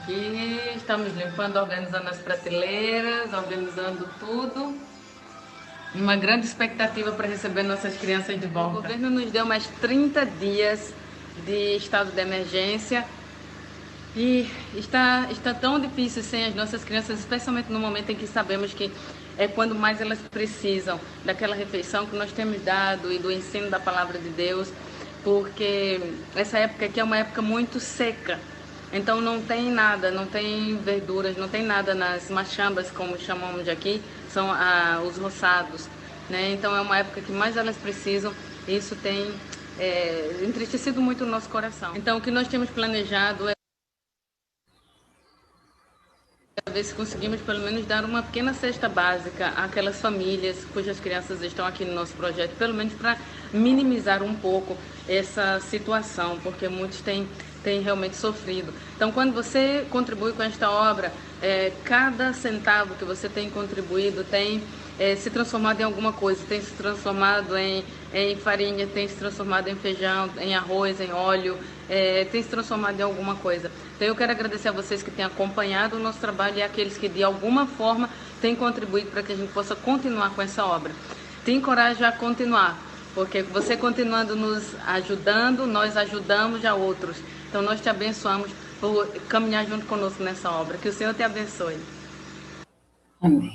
Aqui estamos limpando, organizando as prateleiras, organizando tudo. Uma grande expectativa para receber nossas crianças de volta. O governo nos deu mais 30 dias de estado de emergência. E está tão difícil sem as nossas crianças, especialmente no momento em que sabemos que é quando mais elas precisam daquela refeição que nós temos dado e do ensino da palavra de Deus, porque essa época aqui é uma época muito seca, então não tem nada, não tem verduras, não tem nada nas machambas, como chamamos aqui, são os roçados, né? Então é uma época que mais elas precisam, e isso tem entristecido muito o nosso coração. Então o que nós temos planejado é ver se conseguimos pelo menos dar uma pequena cesta básica àquelas famílias cujas crianças estão aqui no nosso projeto, pelo menos para minimizar um pouco essa situação, porque muitos têm têm realmente sofrido. Então, quando você contribui com esta obra, cada centavo que você tem contribuído tem se transformado em alguma coisa, tem se transformado em farinha, tem se transformado em feijão, em arroz, em óleo, tem se transformado em alguma coisa. Então eu quero agradecer a vocês que têm acompanhado o nosso trabalho e aqueles que de alguma forma têm contribuído para que a gente possa continuar com essa obra. Te encorajo a continuar, porque você continuando nos ajudando, nós ajudamos a outros. Então nós te abençoamos por caminhar junto conosco nessa obra. Que o Senhor te abençoe. Amém.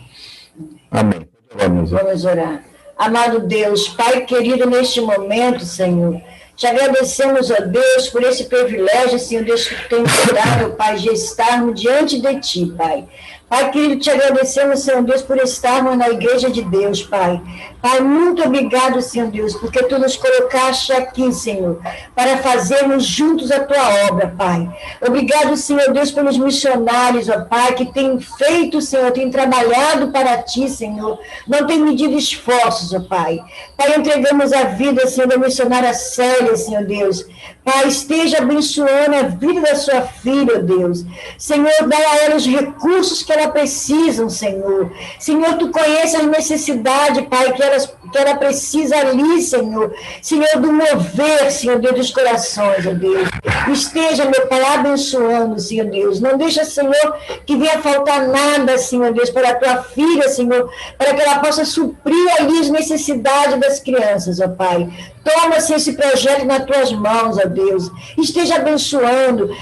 Amém. Vamos orar. Amado Deus, Pai querido, neste momento, Senhor, te agradecemos, ó Deus, por esse privilégio, Senhor Deus, que tem dado, Pai, de estarmos diante de Ti, Pai. Pai querido, te agradecemos, Senhor Deus, por estarmos na igreja de Deus, Pai. Pai, muito obrigado, Senhor Deus, porque Tu nos colocaste aqui, Senhor, para fazermos juntos a Tua obra, Pai. Obrigado, Senhor Deus, pelos missionários, ó Pai, que têm feito, Senhor, têm trabalhado para Ti, Senhor, não têm medido esforços, ó Pai. Pai, entregamos a vida, Senhor, da missionária Célia, Senhor Deus. Pai, esteja abençoando a vida da sua filha, ó Deus. Senhor, dá a ela os recursos que ela precisa, Senhor. Senhor, Tu conheces as necessidades, Pai, que ela precisa ali, Senhor. Senhor, do mover, Senhor Deus, dos corações, ó Deus. Esteja, meu Pai, abençoando, Senhor Deus. Não deixa, Senhor, que venha faltar nada, Senhor Deus, para a Tua filha, Senhor, para que ela possa suprir ali as necessidades das crianças, ó Pai. Toma-se esse projeto nas Tuas mãos, ó Deus. Esteja abençoando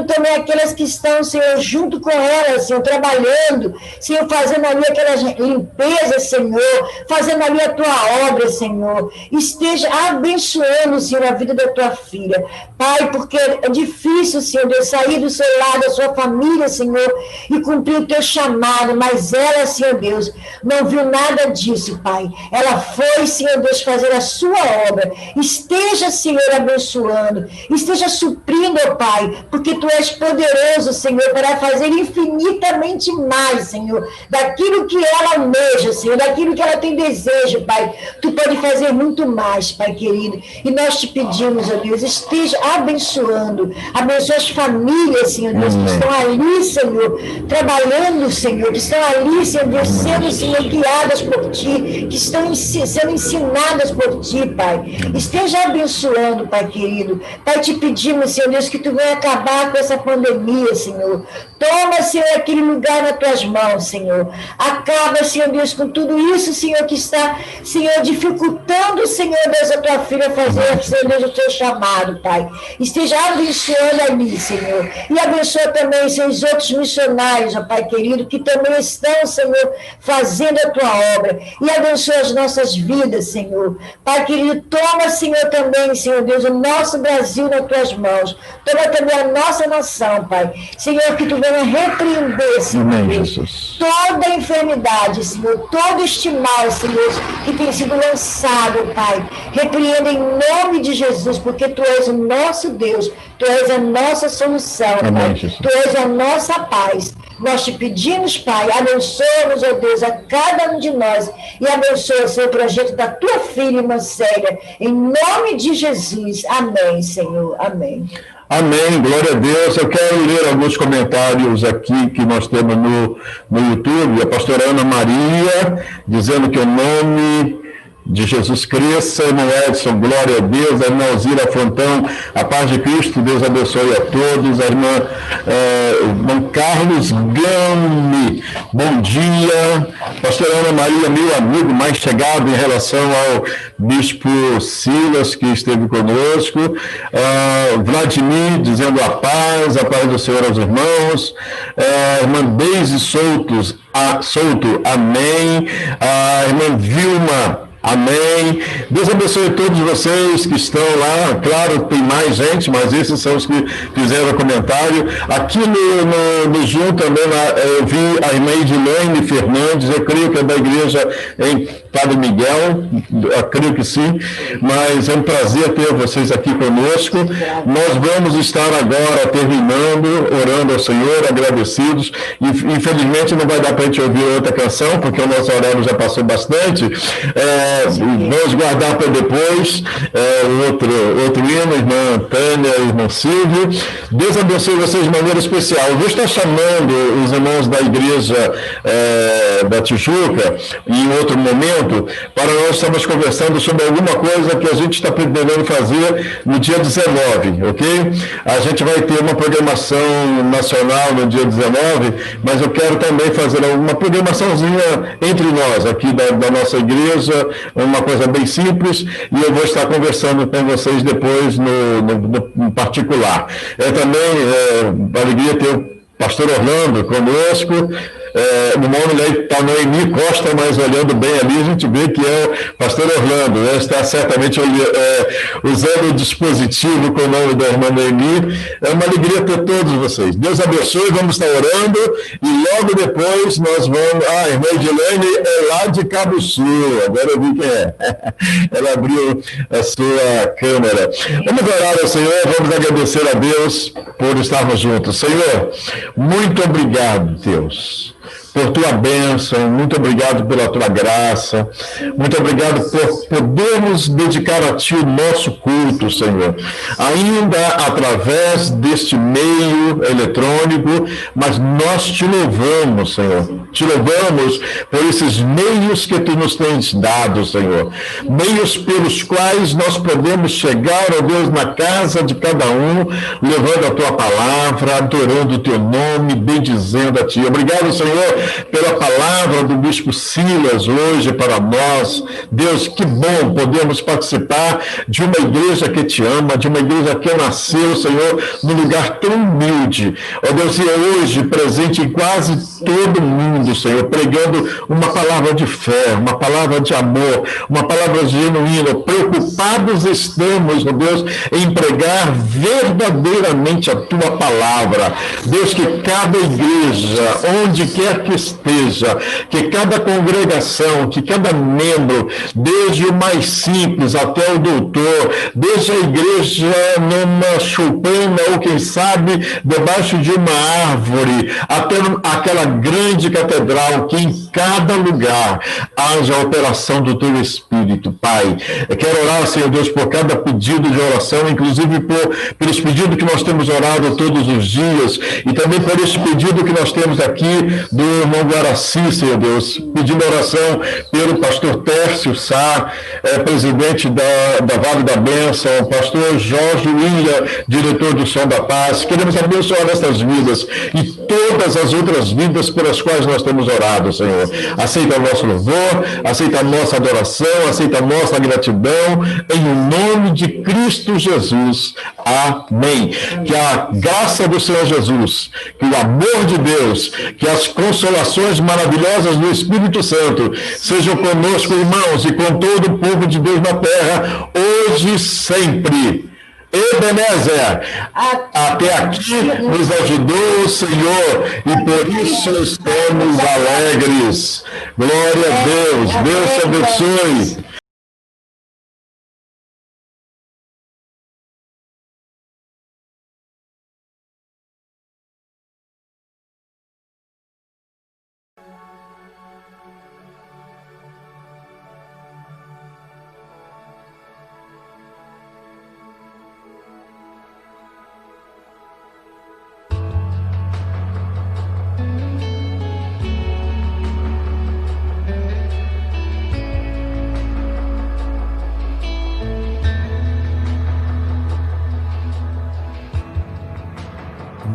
também aquelas que estão, Senhor, junto com elas, Senhor, trabalhando, Senhor, fazendo ali aquelas limpezas, Senhor, fazendo ali a Tua obra, Senhor. Esteja abençoando, Senhor, a vida da Tua filha. Pai, porque é difícil, Senhor Deus, sair do seu lado, da sua família, Senhor, e cumprir o Teu chamado, mas ela, Senhor Deus, não viu nada disso, Pai. Ela foi, Senhor Deus, fazer a sua obra. Esteja, Senhor, abençoando, esteja suprindo, ó Pai, porque Tu és poderoso, Senhor, para fazer infinitamente mais, Senhor, daquilo que ela almeja, Senhor, daquilo que ela tem desejo, Pai. Tu pode fazer muito mais, Pai querido, e nós te pedimos, ó Deus, esteja abençoando, abençoa as famílias, Senhor Deus, que estão ali, Senhor, trabalhando, Senhor, que estão ali, Senhor Deus, sendo, Senhor, guiadas por Ti, que estão sendo ensinadas por Ti, Pai. Esteja abençoando, Pai querido. Pai, te pedimos, Senhor Deus, que Tu venha acabar com essa pandemia, Senhor. Toma, Senhor, aquele lugar nas Tuas mãos, Senhor. Acaba, Senhor Deus, com tudo isso, Senhor, que está, Senhor, dificultando, Senhor Deus, a Tua filha fazer, Senhor Deus, o Teu chamado, Pai. Esteja abençoando ali, Senhor. E abençoa também, Senhor, os outros missionários, ó Pai querido, que também estão, Senhor, fazendo a Tua obra. E abençoa as nossas vidas, Senhor. Pai querido, toma, Senhor, também, Senhor Deus, o nosso Brasil nas Tuas mãos. Toma também a nossa nação, Pai. Senhor, que Tu venha repreender, Senhor Deus, toda a enfermidade, Senhor, todo este mal, Senhor, que tem sido lançado, Pai. Repreenda em nome de Jesus, porque Tu és o nosso Deus, Tu és a nossa solução, Pai. Tu és a nossa paz. Nós te pedimos, Pai, abençoa-nos, ó Deus, a cada um de nós, e abençoa, Senhor, o projeto da Tua filha, irmã Célia, em nome de Jesus. Amém, Senhor. Amém. Amém, glória a Deus. Eu quero ler alguns comentários aqui que nós temos no YouTube. A pastora Ana Maria, dizendo que o nome de Jesus cresça, irmão Edson, glória a Deus, a irmã Alzira Frontão, a paz de Cristo, Deus abençoe a todos, a irmã Carlos Gami, bom dia, pastora Ana Maria, meu amigo mais chegado em relação ao bispo Silas, que esteve conosco, Vladimir, dizendo a paz do Senhor aos irmãos, a irmã Deise Souto, amém, a irmã Vilma, amém. Deus abençoe todos vocês que estão lá. Claro, tem mais gente, mas esses são os que fizeram comentário. Aqui no Zoom também, eu vi a irmã Edilene Fernandes, eu creio que é da igreja em Padre Miguel, eu creio que sim, mas é um prazer ter vocês aqui conosco. Nós vamos estar agora terminando, orando ao Senhor, agradecidos. Infelizmente não vai dar para a gente ouvir outra canção, porque o nosso horário já passou bastante. Vamos guardar para depois outro hino, irmã Tânia, irmão Silvio. Deus abençoe vocês de maneira especial. Eu vou estar chamando os irmãos da igreja da Tijuca em outro momento, para nós estarmos conversando sobre alguma coisa que a gente está pretendendo fazer no dia 19, ok? A gente vai ter uma programação nacional no dia 19, mas eu quero também fazer uma programaçãozinha entre nós, aqui da nossa igreja, uma coisa bem simples, e eu vou estar conversando com vocês depois no particular. Também alegria ter o pastor Orlando conosco. No nome aí está Noemi Costa, mas olhando bem ali, a gente vê que é o pastor Orlando, né? Está certamente usando o dispositivo com o nome da irmã Noemi. É uma alegria ter todos vocês. Deus abençoe, vamos estar orando, e logo depois nós vamos... a irmã Edilene é lá de Cabo Sul, agora eu vi quem é. Ela abriu a sua câmera. Vamos orar ao Senhor, vamos agradecer a Deus por estarmos juntos. Senhor, muito obrigado, Deus, por tua bênção, muito obrigado pela tua graça, muito obrigado por podermos dedicar a ti o nosso culto, Senhor, ainda através deste meio eletrônico, mas nós te louvamos, Senhor, te louvamos por esses meios que tu nos tens dado, Senhor, meios pelos quais nós podemos chegar, ó Deus, na casa de cada um, levando a tua palavra, adorando o teu nome, bendizendo a ti. Obrigado, Senhor, pela palavra do bispo Silas hoje para nós. Deus, que bom podemos participar de uma igreja que te ama, de uma igreja que nasceu, Senhor, num lugar tão humilde. Ó Deus, e é hoje presente em quase todo mundo, Senhor, pregando uma palavra de fé, uma palavra de amor, uma palavra genuína. Preocupados estamos, ó Deus, em pregar verdadeiramente a tua palavra. Deus, que cada igreja, onde quer que esteja, que cada congregação, que cada membro, desde o mais simples até o doutor, desde a igreja numa choupana ou quem sabe debaixo de uma árvore, até aquela grande catedral, que em cada lugar haja a operação do teu Espírito, Pai. Eu quero orar, Senhor Deus, por cada pedido de oração, inclusive pelos pedidos que nós temos orado todos os dias, e também por esse pedido que nós temos aqui do irmão Guaraci, Senhor Deus, pedindo oração pelo pastor Tércio Sá, presidente da Vale da Bênção, pastor Jorge William, diretor do Som da Paz. Queremos abençoar essas vidas e todas as outras vidas pelas quais nós temos orado, Senhor. Aceita o nosso louvor, aceita a nossa adoração, aceita a nossa gratidão, em nome de Cristo Jesus. Amém. Que a graça do Senhor Jesus, que o amor de Deus, que as consolações maravilhosas do Espírito Santo sejam conosco, irmãos, e com todo o povo de Deus na terra, hoje e sempre. Ebenezer, até aqui nos ajudou o Senhor, e por isso estamos alegres. Glória a Deus. Deus te abençoe.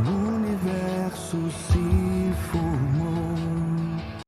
O universo se formou